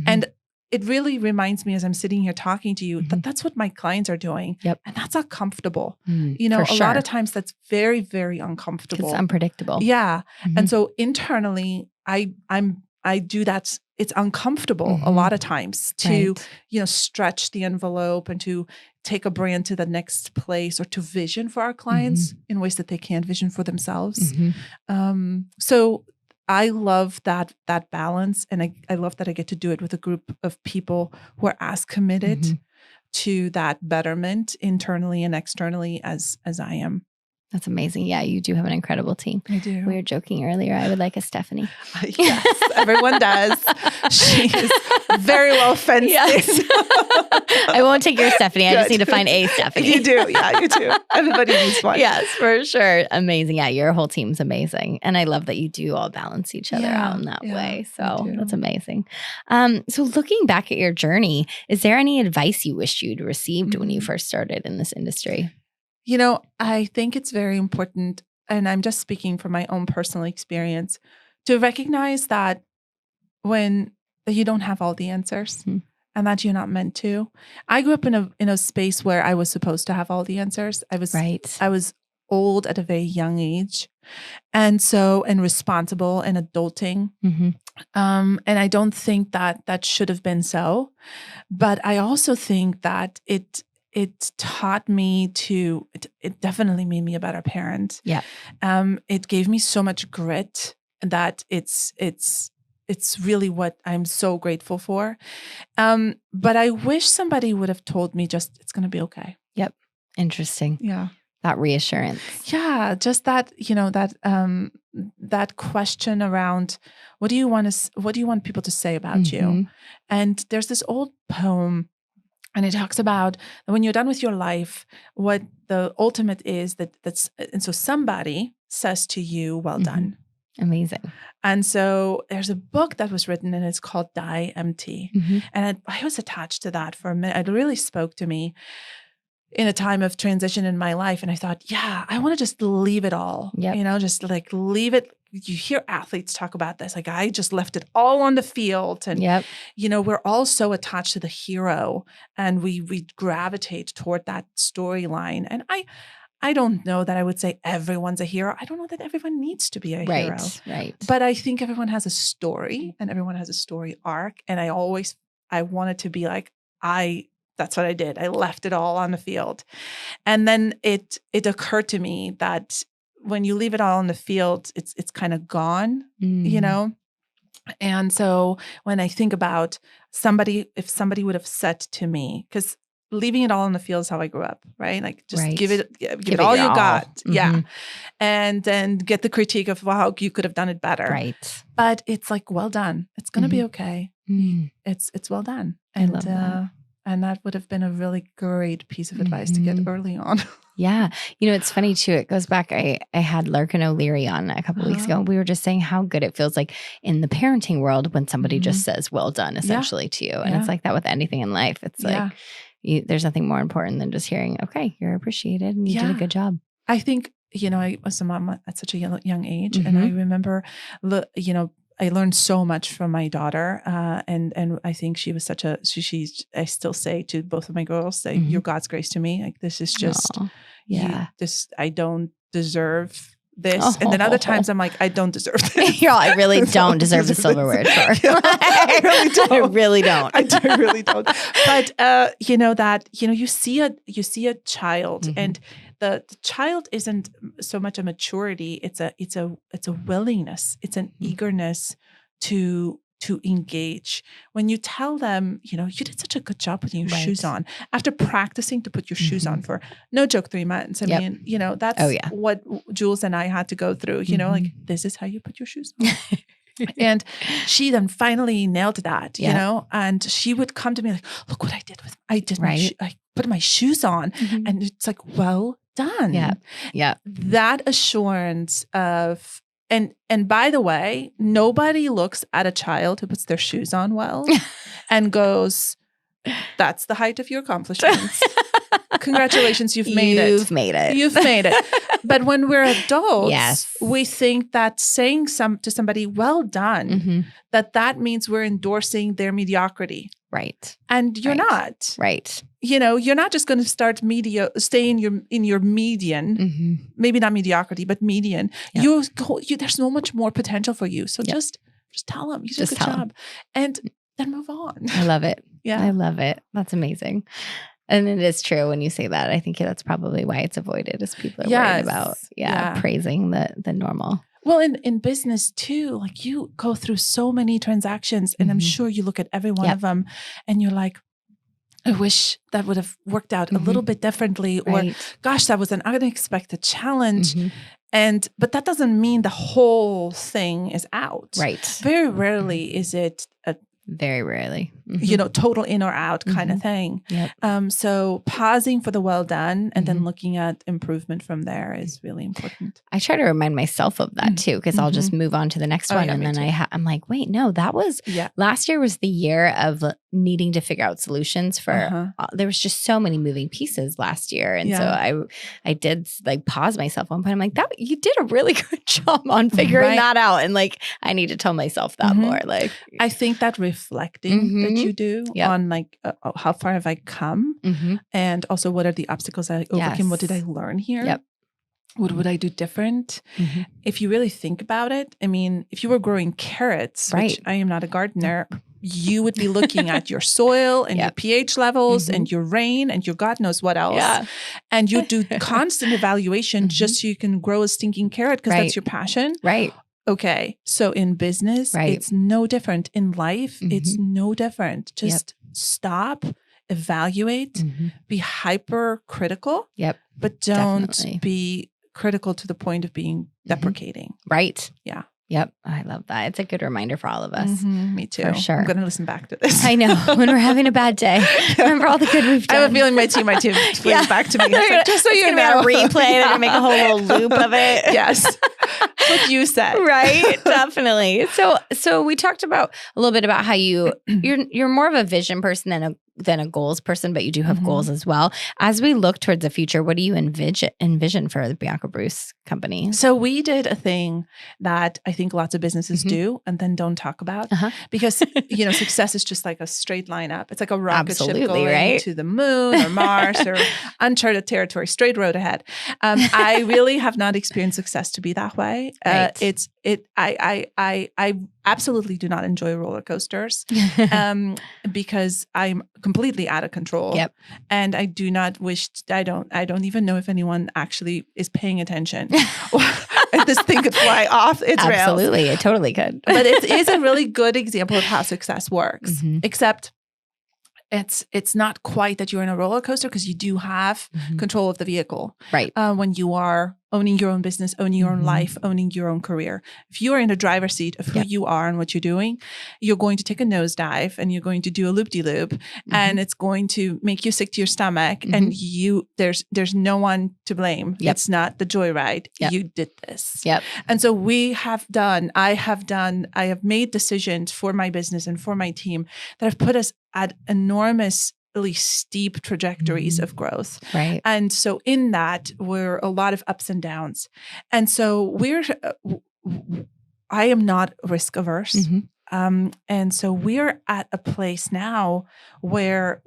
And it really reminds me as I'm sitting here talking to you that that's what my clients are doing. Yep. And that's not comfortable. For sure. Lot of times that's very, very uncomfortable. It's unpredictable. Yeah. And so internally I do that. It's uncomfortable a lot of times to, stretch the envelope and to take a brand to the next place or to vision for our clients in ways that they can't vision for themselves. So I love that balance. And I love that I get to do it with a group of people who are as committed to that betterment internally and externally as I am. That's amazing. Yeah, you do have an incredible team. I do. We were joking earlier. I would like a Stephanie. Yes, everyone does. She is very well fenced in. I won't take your Stephanie. Good. I just need to find a Stephanie. You do. Yeah, you do. Everybody needs one. Yes, for sure. Amazing. Yeah, your whole team's amazing. And I love that you do all balance each other out in that way. So that's amazing. So looking back at your journey, is there any advice you wished you'd received when you first started in this industry? I think it's very important, and I'm just speaking from my own personal experience, to recognize that when you don't have all the answers and that you're not meant to. I grew up in a space where I was supposed to have all the answers. I was old at a very young age, and responsible and adulting. And I don't think that should have been so, but I also think that it taught me it definitely made me a better parent. Yeah. It gave me so much grit that it's really what I'm so grateful for. But I wish somebody would have told me it's going to be okay. Yep. Interesting. Yeah. That reassurance. Yeah. Just that, that question around what do you want people to say about you? And there's this old poem, and it talks about when you're done with your life, what the ultimate is and so somebody says to you, well done. Amazing. And so there's a book that was written and it's called Die Empty. And I was attached to that for a minute. It really spoke to me in a time of transition in my life. And I thought, I want to just leave it all, just like leave it. You hear athletes talk about this. Like, I just left it all on the field. And, we're all so attached to the hero and we gravitate toward that storyline. And I don't know that I would say everyone's a hero. I don't know that everyone needs to be a hero. Right. But I think everyone has a story and everyone has a story arc. And I wanted to be like, that's what I did. I left it all on the field. And then it occurred to me that when you leave it all on the field, it's kind of gone, And so when I think about if somebody would have said to me, because leaving it all on the field is how I grew up, right? Like just give it all you got. Yeah. And then get the critique of, wow, you could have done it better. Right. But it's like, well done. It's going to be okay. It's well done. I love that. And that would have been a really great piece of advice to get early on. Yeah. It's funny too. It goes back. I had Larkin O'Leary on a couple weeks ago. And we were just saying how good it feels like in the parenting world when somebody just says, well done, essentially to you. And it's like that with anything in life. It's like, there's nothing more important than just hearing, okay, you're appreciated and you did a good job. I think, I was a mom at such a young age. And I remember, I learned so much from my daughter. And I think she was I still say to both of my girls, you're God's grace to me. Like, this is just, I don't deserve this. And then other times I'm like, I don't deserve this. I really don't deserve the silverware chore. I really don't. I really don't. I really don't. But, you see a child and the child isn't so much a maturity. It's a willingness. It's an eagerness to engage. When you tell them, you did such a good job putting your shoes on after practicing to put your shoes on for, no joke, 3 months. I mean, that's what Jules and I had to go through, like, this is how you put your shoes on. And she then finally nailed that, and she would come to me like, look what I did I put my shoes on. And it's like, well done. Yeah. That assurance of, and by the way, nobody looks at a child who puts their shoes on well and goes, that's the height of your accomplishments. Congratulations, you've made it. You've made it. But when we're adults, we think that saying to somebody, well done, that means we're endorsing their mediocrity. Right. And you're not. Right. You're not just going to start stay in your median, maybe not mediocrity, but median. Yep. There's so much more potential for you. So just tell them you did a good job and then move on. I love it. Yeah. I love it. That's amazing. And it is true when you say that. I think that's probably why it's avoided, is people are worried about praising the normal. Well, in business too, like, you go through so many transactions and I'm sure you look at every one of them and you're like, I wish that would have worked out a little bit differently, or gosh, that was an unexpected challenge. But that doesn't mean the whole thing is out. Right. Very rarely is it very rarely, total in or out kind of thing. Yep. So pausing for the well done and then looking at improvement from there is really important. I try to remind myself of that too, because I'll just move on to the next one. And then I'm like, wait, no, that was last year was the year of needing to figure out solutions for, there was just so many moving pieces last year. And so I did like pause myself one point. I'm like, you did a really good job on figuring that out. And like, I need to tell myself that more. Like, I think that reflecting that you do on like, how far have I come? And also what are the obstacles I overcame? What did I learn here? Yep. What would I do different? If you really think about it, I mean, if you were growing carrots, which I am not a gardener, you would be looking at your soil and your pH levels and your rain and your God knows what else. Yeah. And you do constant evaluation just so you can grow a stinking carrot because that's your passion. Right. Okay. So in business, it's no different. In life, it's no different. Just stop, evaluate, be hypercritical, but don't be critical to the point of being deprecating. Right. Yeah. Yep. I love that. It's a good reminder for all of us. Me too. For sure. I'm going to listen back to this. I know. When we're having a bad day. Remember all the good we've done. I have a feeling my team plays back to me. Like, just so you know. Replay. They're going to make a whole little loop of it. Yes. What you said. Right. Definitely. So we talked about a little bit about how you're more of a vision person than a goals person, but you do have goals as well. As we look towards the future, what do you envision for the Bianca Broos Company? So we did a thing that I think lots of businesses do and then don't talk about because, success is just like a straight line up. It's like a rocket ship going to the moon or Mars or uncharted territory, straight road ahead. I really have not experienced success to be that way. I absolutely do not enjoy roller coasters because I'm completely out of control. Yep. And I do not wish, I don't even know if anyone actually is paying attention. This thing could fly off its rails. Absolutely. It totally could. But it is a really good example of how success works. Except it's not quite that you're in a roller coaster because you do have control of the vehicle. Right. When you are owning your own business, owning your own life, owning your own career. If you are in the driver's seat of who you are and what you're doing, you're going to take a nosedive and you're going to do a loop-de-loop and it's going to make you sick to your stomach and there's no one to blame. It's not the joyride. You did this. And so I have made decisions for my business and for my team that have put us at enormously steep trajectories of growth. Right. And so in that were a lot of ups and downs. And so I am not risk averse. And so we're at a place now where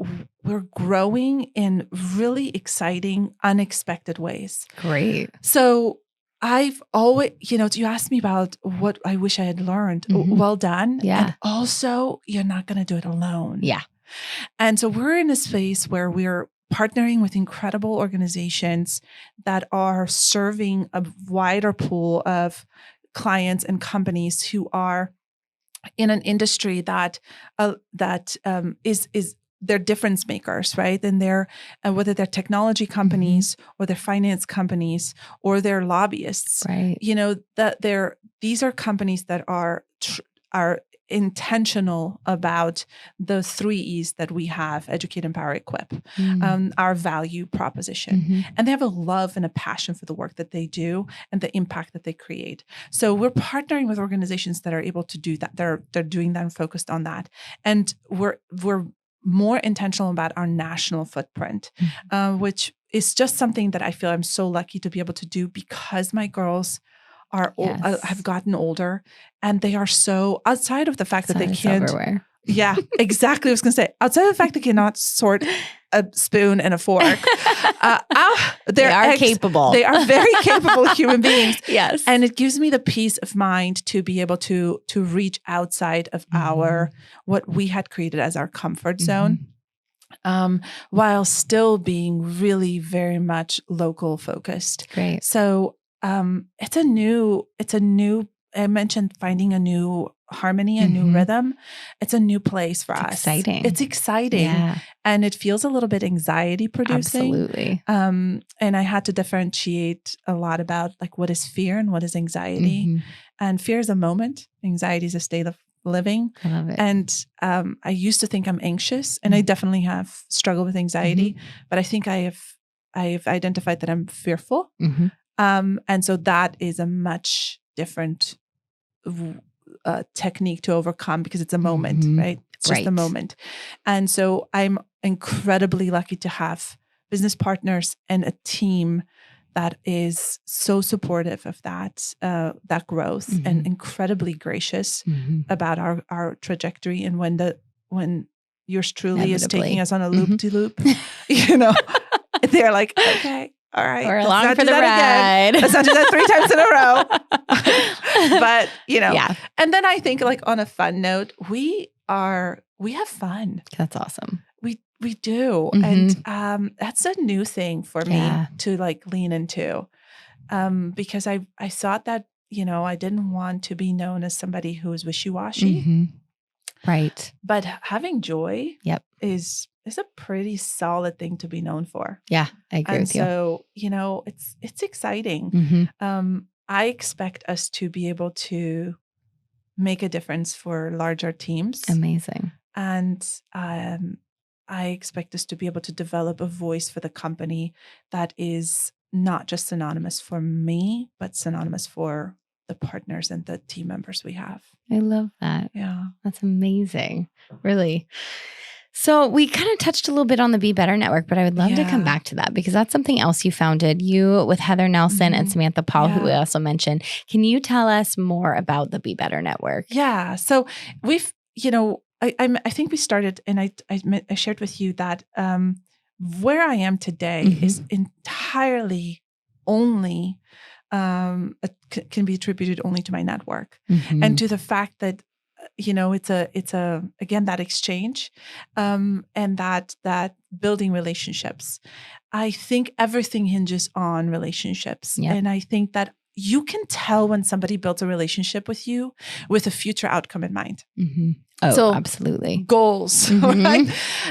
we're growing in really exciting, unexpected ways. Great. So I've always, you asked me about what I wish I had learned. Well done. Yeah. And also, you're not going to do it alone. Yeah. And so we're in a space where we're partnering with incredible organizations that are serving a wider pool of clients and companies who are in an industry that is they're difference makers, right? And they're whether they're technology companies or they're finance companies or they're lobbyists, right? These are companies that are intentional about the 3 E's that we have: educate, empower, equip, our value proposition. And they have a love and a passion for the work that they do and the impact that they create. So we're partnering with organizations that are able to do that. They're doing that and focused on that. And we're more intentional about our national footprint, which is just something that I feel I'm so lucky to be able to do because my girls have gotten older and they are so outside of the fact that they can't. Silverware. Yeah, exactly. I was going to say, outside of the fact they cannot sort a spoon and a fork, they are capable. They are very capable human beings. Yes. And it gives me the peace of mind to be able to reach outside of what we had created as our comfort zone. While still being really very much local focused. Great. So it's a new, I mentioned finding a new harmony, a new rhythm. It's a new place for us. Exciting. It's exciting. Yeah. And it feels a little bit anxiety producing. Absolutely. And I had to differentiate a lot about like what is fear and what is anxiety. And fear is a moment. Anxiety is a state of living. I love it. And I used to think I'm anxious and I definitely have struggled with anxiety, but I think I've identified that I'm fearful. And so that is a much different technique to overcome because it's a moment, right? It's just a moment. And so I'm incredibly lucky to have business partners and a team that is so supportive of that growth and incredibly gracious about our trajectory. And when yours truly is taking us on a loop-de-loop, they're like, okay. All right. We're along for the ride. Let's not do that 3 times in a row. But, and then I think like on a fun note, we have fun. That's awesome. We do. And that's a new thing for me to like lean into. Because I thought that, I didn't want to be known as somebody who is wishy-washy. Right. But having joy is a pretty solid thing to be known for. Yeah, I agree with you. So, it's exciting. I expect us to be able to make a difference for larger teams. Amazing. And I expect us to be able to develop a voice for the company that is not just synonymous for me, but synonymous for the partners and the team members we have. I love that. Yeah. That's amazing. Really. So we kind of touched a little bit on the Be Better Network, but I would love to come back to that because that's something else you founded, you with Heather Nelson and Samantha Paul, who we also mentioned. Can you tell us more about the Be Better Network? Yeah. So we've, I think we started, and I shared with you that where I am today is entirely only can be attributed only to my network and to the fact that it's again that exchange and that building relationships. I think everything hinges on relationships, and I think that you can tell when somebody builds a relationship with you with a future outcome in mind. Oh, so absolutely. Goals, right?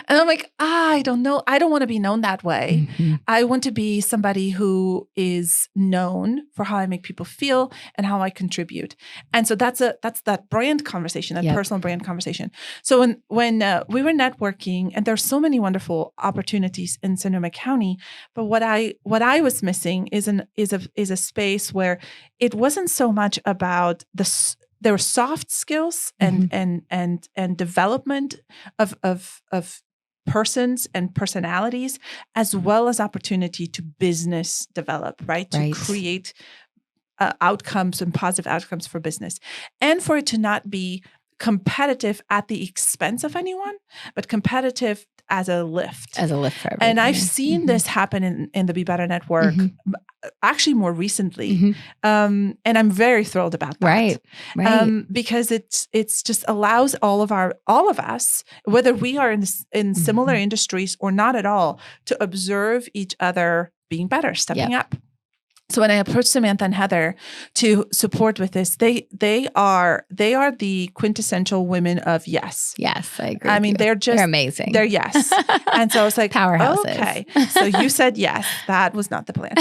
And I'm like, I don't know. I don't want to be known that way. I want to be somebody who is known for how I make people feel and how I contribute. And so that's that brand conversation, that personal brand conversation. So when we were networking, and there's so many wonderful opportunities in Sonoma County, but what I was missing is a space where it wasn't so much about there were soft skills and development of persons and personalities, as well as opportunity to business develop, right? To create outcomes and positive outcomes for business, and for it to not be competitive at the expense of anyone, but competitive as a lift. As a lift for everyone. And I've seen this happen in the Be Better Network, actually more recently. And I'm very thrilled about that. Right. Because it's just allows all of us, whether we are in similar industries or not at all, to observe each other being better, stepping up. So when I approached Samantha and Heather to support with this, they are the quintessential women of yes. Yes, I agree. I mean, they're amazing. They're yes. And so I was like, powerhouses. Okay. So you said yes. That was not the plan.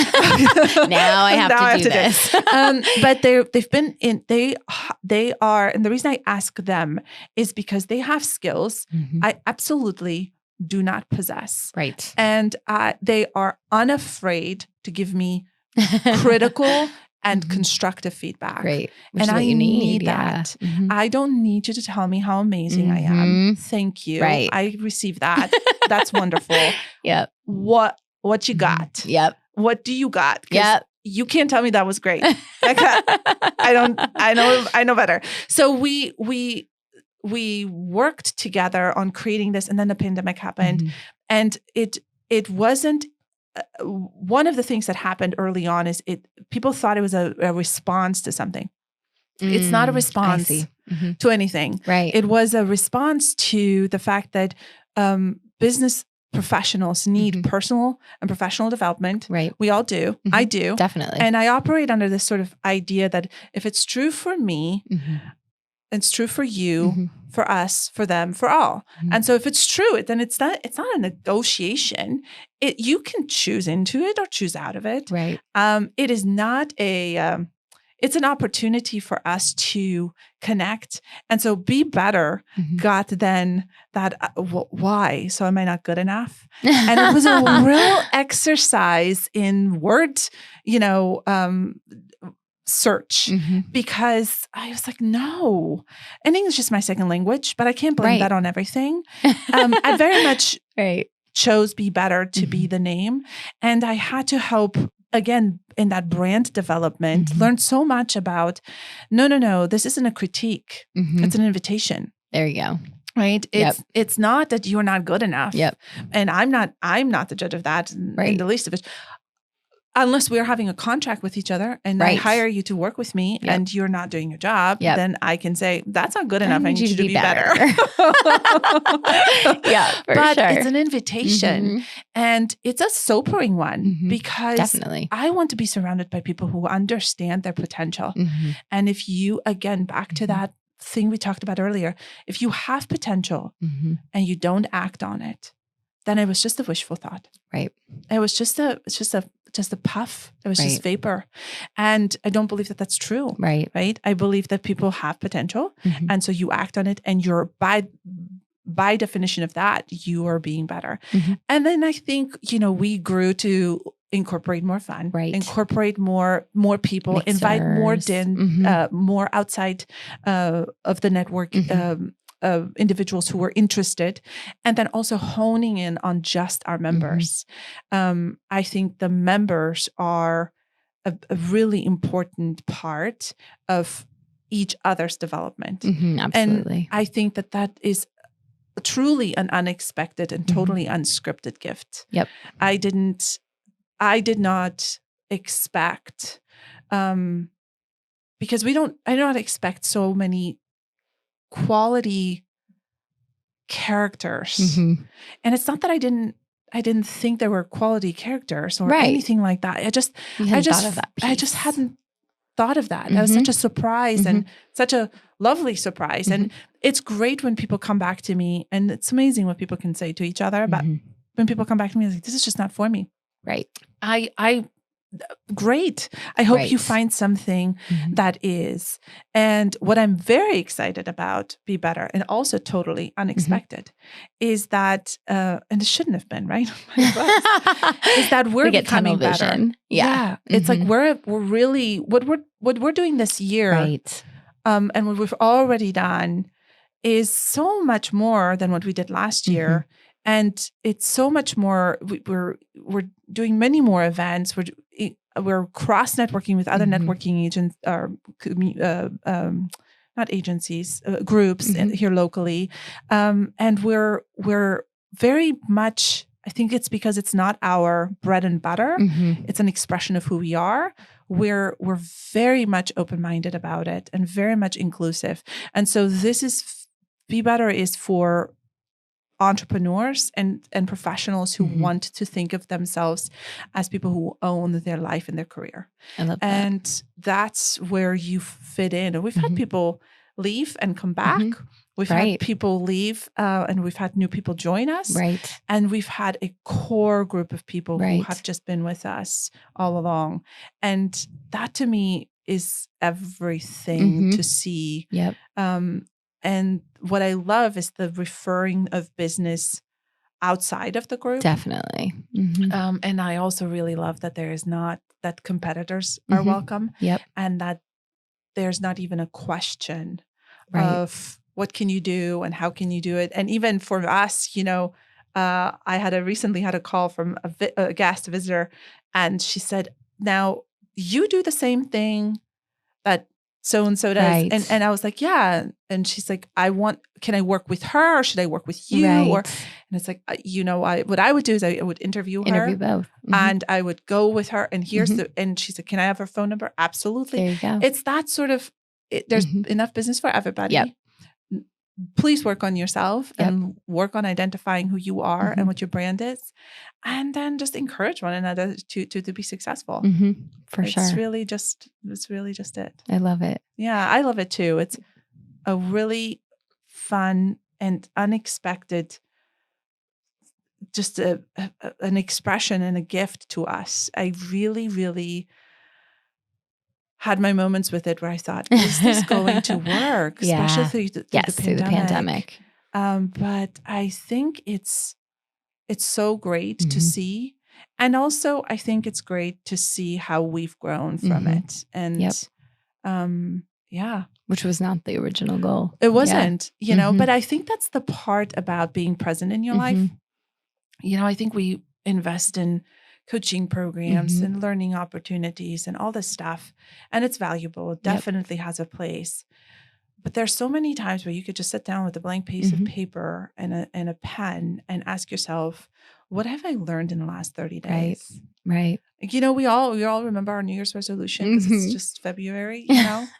Now I have to do this. But they are, and the reason I ask them is because they have skills I absolutely do not possess. Right. And they are unafraid to give me critical and constructive feedback. Great. And I need that. I don't need you to tell me how amazing I am. Thank you. Right. I receive that. That's wonderful. Yep. What you got? Yep. What do you got? Yep. You can't tell me that was great. I know better. So we worked together on creating this, and then the pandemic happened. And it wasn't one of the things that happened early on is people thought it was a response to something. It's not a response to anything. Right. It was a response to the fact that business professionals need personal and professional development. Right. We all do. I do. Definitely. And I operate under this sort of idea that if it's true for me, it's true for you, for us, for them, for all. And so if it's true, then it's not a negotiation. You can choose into it or choose out of it. Right. It is not it's an opportunity for us to connect. And so Be Better got then that, why? So am I not good enough? And it was a real exercise in word, search, because I was like, no, and English is just my second language, but I can't blame that on everything. I very much chose Be Better to be the name. And I had to help, again, in that brand development, learn so much about, no, this isn't a critique. It's an invitation. There you go. Right. It's not that you're not good enough. And I'm not the judge of that in the least of it. Unless we're having a contract with each other and I hire you to work with me and you're not doing your job, then I can say, that's not good enough. I need you to be better. It's an invitation and it's a sobering one because I want to be surrounded by people who understand their potential. And if you, again, back to that thing we talked about earlier, if you have potential and you don't act on it, then it was just a wishful thought. Right. It was just a puff. It was just vapor. And I don't believe that that's true. Right. I believe that people have potential. And so you act on it and you're by definition of that, you are being better. And then I think, we grew to incorporate more fun, incorporate more people, Mixers. Invite more more outside of the network individuals who were interested, and then also honing in on just our members. I think the members are a really important part of each other's development. Absolutely. And I think that is truly an unexpected and totally unscripted gift. I did not expect, because I do not expect so many quality characters. And it's not that I didn't think there were quality characters or anything like that. I just hadn't thought of that. That was such a surprise and such a lovely surprise. And it's great when people come back to me, and it's amazing what people can say to each other. But when people come back to me, it's like, this is just not for me. Right. Great. I hope you find something that is. And what I'm very excited about, Be Better, and also totally unexpected, is that, and it shouldn't have been, right? is that we're becoming better. Yeah. It's like we're really, what we're doing this year, right. And what we've already done is so much more than what we did last year. And it's so much more. We're doing many more events. We're cross networking with other networking agents, or not agencies, groups here locally, and we're very much. I think it's because it's not our bread and butter. It's an expression of who we are. We're very much open-minded about it and very much inclusive. And so this is Be Better is for entrepreneurs and professionals who want to think of themselves as people who own their life and their career. I love that. And that's where you fit in. And we've had people leave and come back. We've had people leave and we've had new people join us. Right. And we've had a core group of people who have just been with us all along. And that to me is everything to see. Yep. And what I love is the referring of business outside of the group. Definitely. And I also really love that there is not, that competitors are welcome. Yep. And that there's not even a question of what can you do and how can you do it. And even for us, I recently had a call from a guest, a visitor, and she said, now you do the same thing that so-and-so does. Right. And I was like, yeah. And she's like, can I work with her? Or should I work with you? Right. And it's like, what I would do is I would interview her. Interview both. And I would go with her. And and she said, can I have her phone number? Absolutely. There you go. It's that sort of, there's enough business for everybody. Yep. Please work on yourself and work on identifying who you are and what your brand is. And then just encourage one another to be successful. For sure. It's really just it. I love it. Yeah, I love it too. It's a really fun and unexpected, just an expression and a gift to us. I really, really had my moments with it where I thought, is this going to work? Especially through the pandemic. But I think it's so great to see. And also I think it's great to see how we've grown from it. And which was not the original goal. It wasn't, but I think that's the part about being present in your life. I think we invest in coaching programs and learning opportunities and all this stuff. And it's valuable. It definitely has a place. But there's so many times where you could just sit down with a blank piece of paper and a pen and ask yourself, what have I learned in the last 30 days? Right. We all remember our New Year's resolution because it's just February,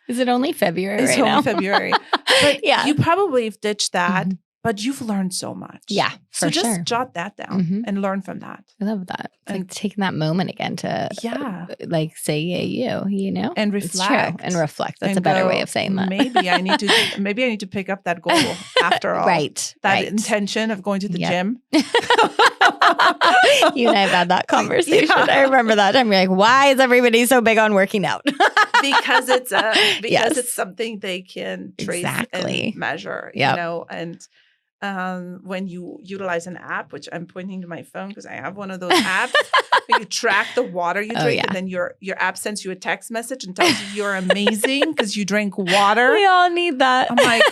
Is it only February It's only February. But you probably have ditched that. But you've learned so much. Yeah, so just jot that down and learn from that. I love that. It's like taking that moment again to say, yeah, and reflect. It's true. And reflect. That's a better way of saying that. Maybe I need to pick up that goal after all. That intention of going to the gym. You and I have had that conversation. Yeah. I remember that time. You're like, why is everybody so big on working out? Because it's something they can trace and measure, and when you utilize an app, which I'm pointing to my phone because I have one of those apps, you track the water you drink, and then your app sends you a text message and tells you you're amazing because you drink water. We all need that. I'm like,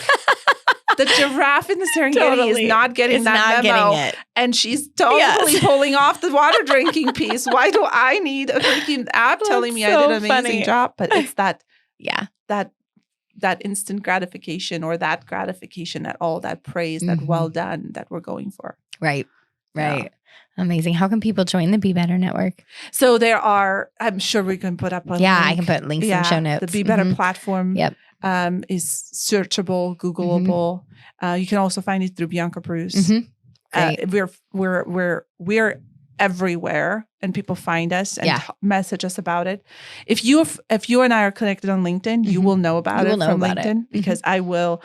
the giraffe in the Serengeti is not getting that memo, and she's totally pulling off the water drinking piece. Why do I need a freaking app telling me I did an amazing job? But it's that instant gratification or that gratification at all, that praise, that well done that we're going for. Right. Yeah. Amazing. How can people join the Be Better Network? So there are, I'm sure we can put up a link. I can put links in show notes. The Be Better platform is searchable, Googleable. You can also find it through Bianca Broos. Great. We're everywhere, and people find us and message us about it. If you and I are connected on LinkedIn, you will know about it from LinkedIn, because I will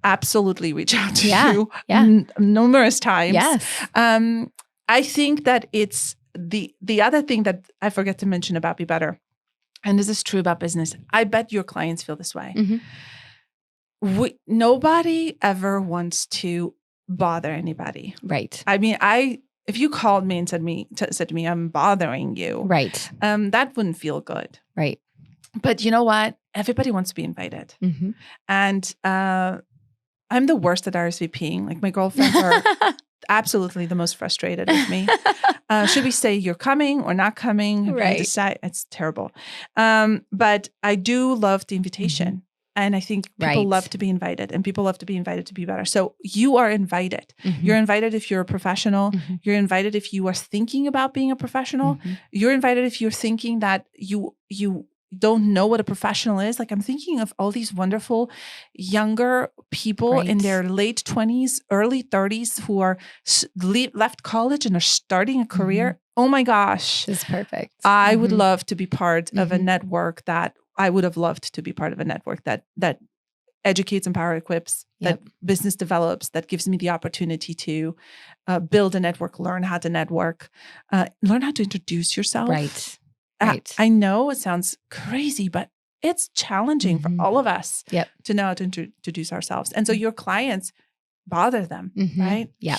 absolutely reach out to you numerous times. Yes. I think that it's the other thing that I forget to mention about Be Better, and this is true about business. I bet your clients feel this way. Nobody ever wants to bother anybody. Right. I mean, if you called me and said to me, I'm bothering you. Right. That wouldn't feel good. Right. But you know what? Everybody wants to be invited. And I'm the worst at RSVPing. Like, my girlfriends are absolutely the most frustrated with me. Should we say you're coming or not coming? Right. Decide? It's terrible. But I do love the invitation. And I think people love to be invited, and people love to be invited to Be Better. So you are invited. You're invited if you're a professional. You're invited if you are thinking about being a professional. You're invited if you're thinking that you don't know what a professional is. Like, I'm thinking of all these wonderful younger people in their late 20s, early 30s who are left college and are starting a career. Oh my gosh. This is perfect. I would love to be part of a network that I would have loved to be part of a network that educates, empower, equips, that business develops, that gives me the opportunity to build a network, learn how to network, learn how to introduce yourself. Right. I know it sounds crazy, but it's challenging for all of us to know how to introduce ourselves. And so your clients, bother them, right? Yeah.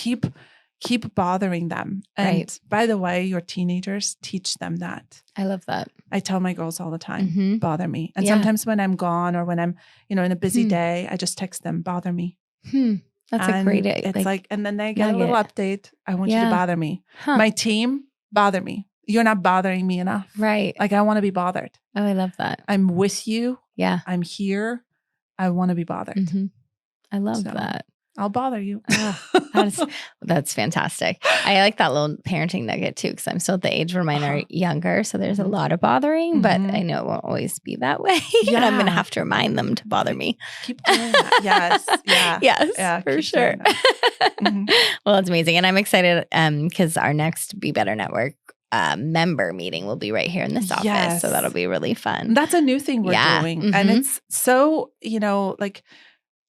Keep bothering them. And by the way, your teenagers, teach them that. I love that. I tell my girls all the time, bother me. And sometimes when I'm gone or when I'm, in a busy day, I just text them, bother me. That's a great day. It's like, and then they get a little update. I want you to bother me. My team, bother me. You're not bothering me enough. Right. Like, I want to be bothered. Oh, I love that. I'm with you. Yeah. I'm here. I want to be bothered. I love that. I'll bother you. That's fantastic. I like that little parenting nugget too, because I'm still at the age where mine are younger. So there's a lot of bothering, but I know it won't always be that way. And I'm going to have to remind them to bother me. Keep doing that. Yes. Yeah. Yes, for sure. Well, that's amazing. And I'm excited because our next Be Better Network member meeting will be right here in this office. So that'll be really fun. That's a new thing we're doing. And it's so,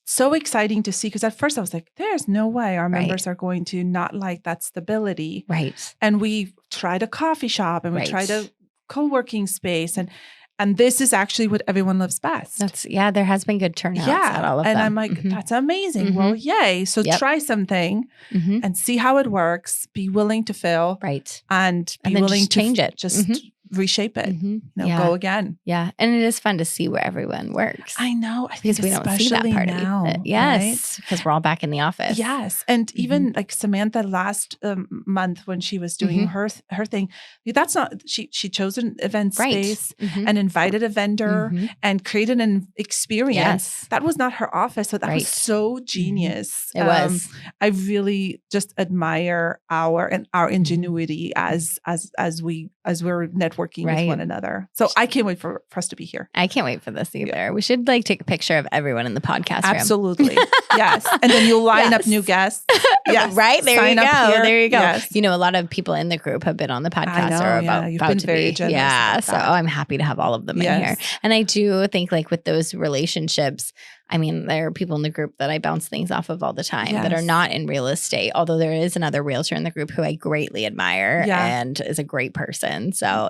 so exciting to see, because at first I was like, there's no way our members are going to not like that stability. Right. And we tried a coffee shop and we tried a co-working space, and this is actually what everyone loves best. There has been good turnout at all of them. And I'm like, that's amazing. Well, yay. So try something and see how it works. Be willing to fail. Right. And be willing to change it. Just reshape it. Go again. Yeah. And it is fun to see where everyone works. I know. I think because we don't see that part of it. Yes. Because we're all back in the office. Yes. And even like Samantha last month when she was doing her thing, that's not, she chose an event space and invited a vendor and created an experience. Yes. That was not her office. So that was so genius. It was. I really just admire our ingenuity as we're networking with one another. So I can't wait for us to be here. I can't wait for this either. Yeah. We should take a picture of everyone in the podcast room. Absolutely. Yes. And then you'll line up new guests. Yes. Right? There you go. There you go. Yes. A lot of people in the group have been on the podcast or about to be. Yeah. So I'm happy to have all of them in here. And I do think with those relationships, there are people in the group that I bounce things off of all the time that are not in real estate, although there is another realtor in the group who I greatly admire and is a great person. So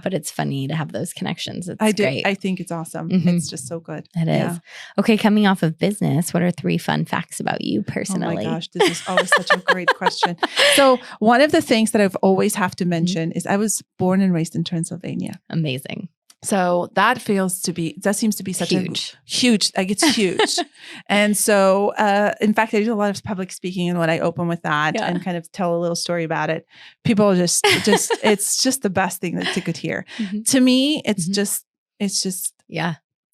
but it's funny to have those connections. It's great. I think it's awesome. It's just so good. It is. Okay. Coming off of business, what are 3 fun facts about you personally? Oh my gosh, this is always such a great question. So one of the things that I've always have to mention is I was born and raised in Pennsylvania. Amazing. So that seems to be such huge, like it's huge. And so, in fact, I do a lot of public speaking, and when I open with that and kind of tell a little story about it, people just it's just the best thing that they could hear. To me, it's just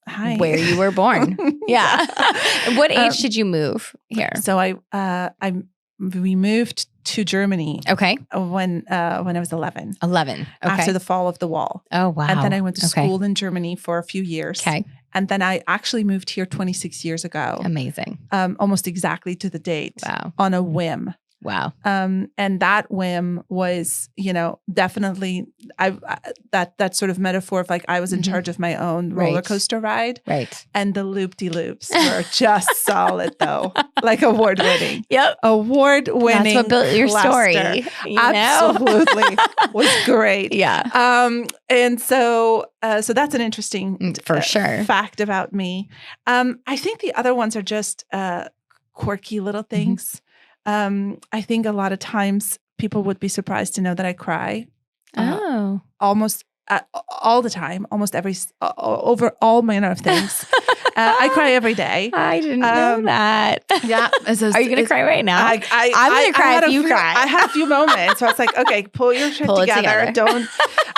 hi. Where you were born. What age did you move here? So we moved to Germany. Okay. When I was 11. 11. Okay. After the fall of the wall. Oh, wow. And then I went to school in Germany for a few years. Okay. And then I actually moved here 26 years ago. Amazing. Almost exactly to the date. Wow. On a whim. Wow. And that whim was, definitely that sort of metaphor of like I was in charge of my own roller coaster ride. Right. And the loop-de-loops were just solid though. Like award-winning. Yep. Award-winning. That's what built your story. Absolutely. Was great. Yeah. And so that's an interesting for sure fact about me. I think the other ones are just quirky little things. I think a lot of times people would be surprised to know that I cry. Almost all the time, almost over all manner of things. I cry every day. I didn't know that. Yeah. Are you going to cry right now? I'm going to cry if you cry. I had a few moments. So I was like, okay, pull your shit together. Don't.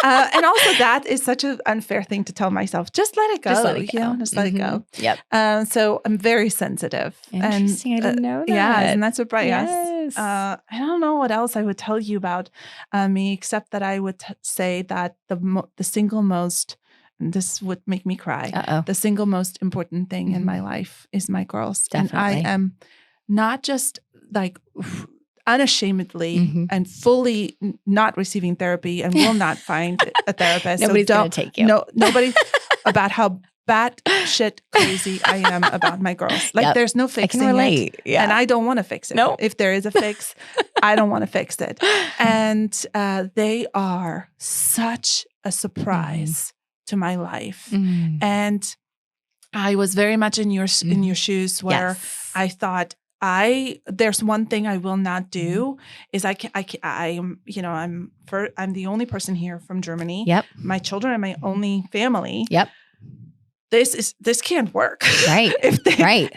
And also that is such an unfair thing to tell myself. Just let it go. Just let it go. Yep. So I'm very sensitive. Interesting. I didn't know that. Yeah. Isn't that surprising? Yes. I don't know what else I would tell you about me, except that I would say that the single most, and this would make me cry, the single most important thing in my life is my girls. Definitely. And I am not just like unashamedly and fully not receiving therapy and will not find a therapist. Nobody's going to take you. No, nobody about how bad shit crazy I am about my girls. Like there's no fixing I can relate. it. And I don't want to fix it. Nope. If there is a fix, I don't want to fix it. And they are such a surprise to my life. And I was very much in your shoes where I thought, there's one thing I will not do is I'm the only person here from Germany. Yep. My children are my only family. Yep. This can't work. Right.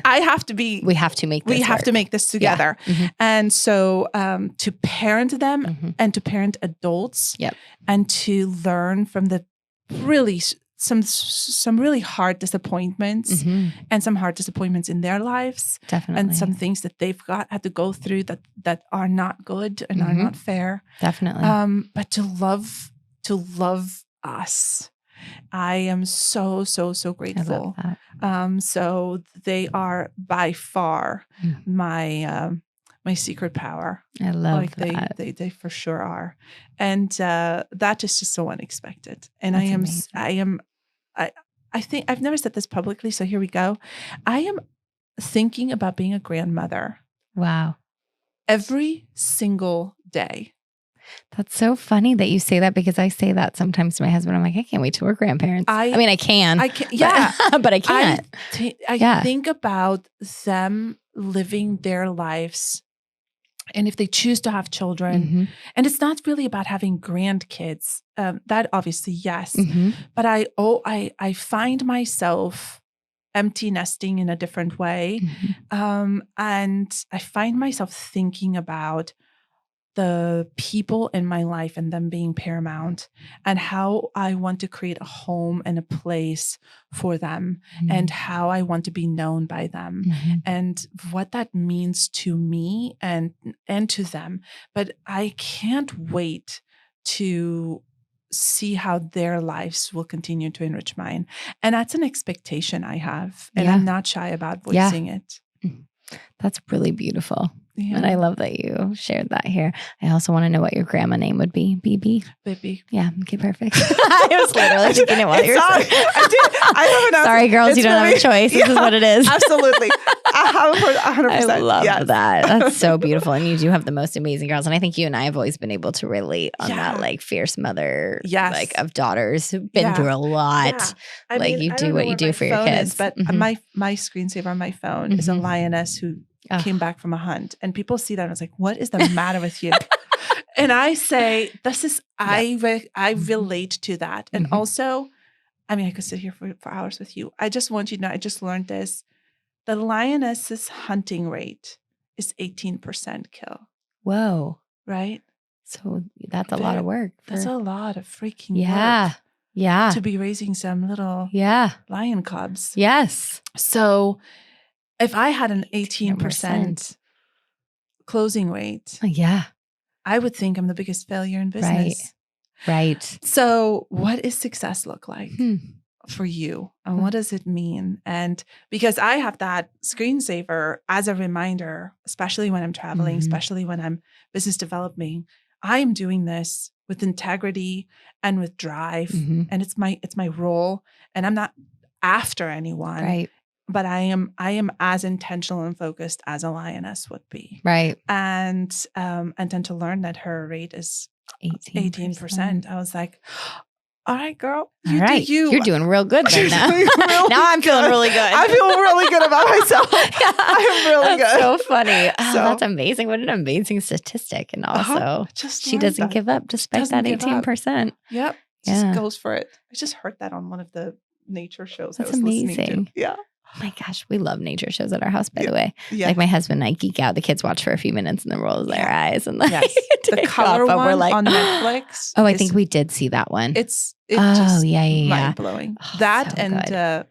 I have to be. We have to make this. We have to make this together. Yeah. And so to parent them and to parent adults. Yep. And to learn from the really some really hard disappointments and some hard disappointments in their lives. Definitely. And some things that they've had to go through that are not good and are not fair. Definitely. But to love us. I am so, so, so grateful. I love that. So they are by far my secret power. I love that. They for sure are. And that is just so unexpected. And That's I think I've never said this publicly, so here we go. I am thinking about being a grandmother. Wow. Every single day. That's so funny that you say that, because I say that sometimes to my husband. I'm like, I can't wait till we're grandparents. I mean, I can. Yeah. But I can't. I think about them living their lives. And if they choose to have children, and it's not really about having grandkids, that obviously, yes. But I find myself empty nesting in a different way. And I find myself thinking about the people in my life and them being paramount, and how I want to create a home and a place for them, and how I want to be known by them, and what that means to me and to them. But I can't wait to see how their lives will continue to enrich mine. And that's an expectation I have, and I'm not shy about voicing it. That's really beautiful. Yeah. And I love that you shared that here. I also want to know what your grandma name would be. BB? Baby. Yeah. Okay, perfect. I was literally thinking it while you were saying it. Sorry, girls, you don't have a choice. This is what it is. Absolutely. 100%. I love that. That's so beautiful. And you do have the most amazing girls. And I think you and I have always been able to relate on that, like, fierce mother, like, of daughters who've been through a lot. I mean, you do what you do for your kids. But my screensaver on my phone is a lioness who came back from a hunt, and people see that and I was like, what is the matter with you? And I say, I relate to that. And also, I mean, I could sit here for hours with you. I just want you to know, I just learned this. The lioness's hunting rate is 18% kill. Whoa. Right? So that's a lot of work. That's a lot of freaking work. Yeah. To be raising some little lion cubs. Yes. So if I had an 18% closing rate, I would think I'm the biggest failure in business. Right. So what does success look like for you? And what does it mean? And because I have that screensaver as a reminder, especially when I'm traveling, especially when I'm business developing, I'm doing this with integrity and with drive. And it's my role. And I'm not after anyone. Right. But I am as intentional and focused as a lioness would be. Right. And then to learn that her rate is 18%. I was like, all right, girl, you do you. You're doing real good right now. Now I'm feeling really good. I feel really good about myself. I'm really that's good. So funny. Oh, that's amazing. What an amazing statistic. And also, she doesn't give up despite that 18%. Yep. Just goes for it. I just heard that on one of the nature shows that's I was amazing. listening to. Yeah. Oh my gosh, we love nature shows at our house, by the way. Yeah. Like my husband and I geek out. The kids watch for a few minutes and then roll their eyes and like the color one we're like, on Netflix. Oh, I think we did see that one. It's just mind blowing. That so and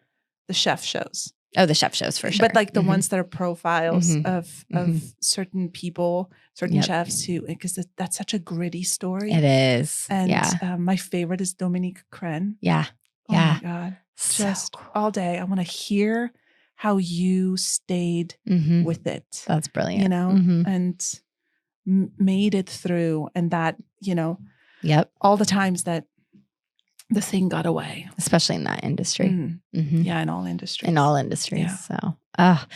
the chef shows. Oh, the chef shows for sure. But like the ones that are profiles of certain people, certain chefs who, because that's such a gritty story. It is. And my favorite is Dominique Crenn. Yeah. Oh my God. Just cool. All day. I want to hear how you stayed with it. That's brilliant. You know, and made it through. And that, you know, all the times that the thing got away. Especially in that industry. Yeah, in all industries. In all industries. Yeah. So,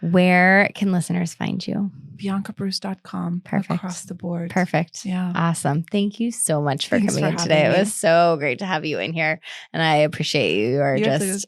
where can listeners find you? BiancaBroos.com. Perfect. Across the board. Perfect. Yeah. Awesome. Thank you so much for coming in today. It was so great to have you in here. And I appreciate you. You're just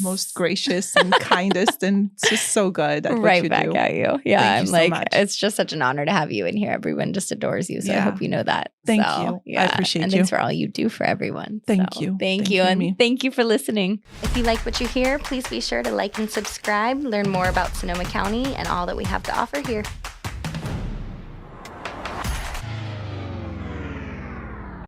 most gracious and kindest, and it's just so good at what you back do. At you. Yeah. I'm like, so it's just such an honor to have you in here. Everyone just adores you. So I hope you know that. Thank you. Yeah. I appreciate and thanks for all you do for everyone. Thank you. Thank you. And thank you for listening. If you like what you hear, please be sure to like and subscribe, learn more about Sonoma County and all that we have to offer here.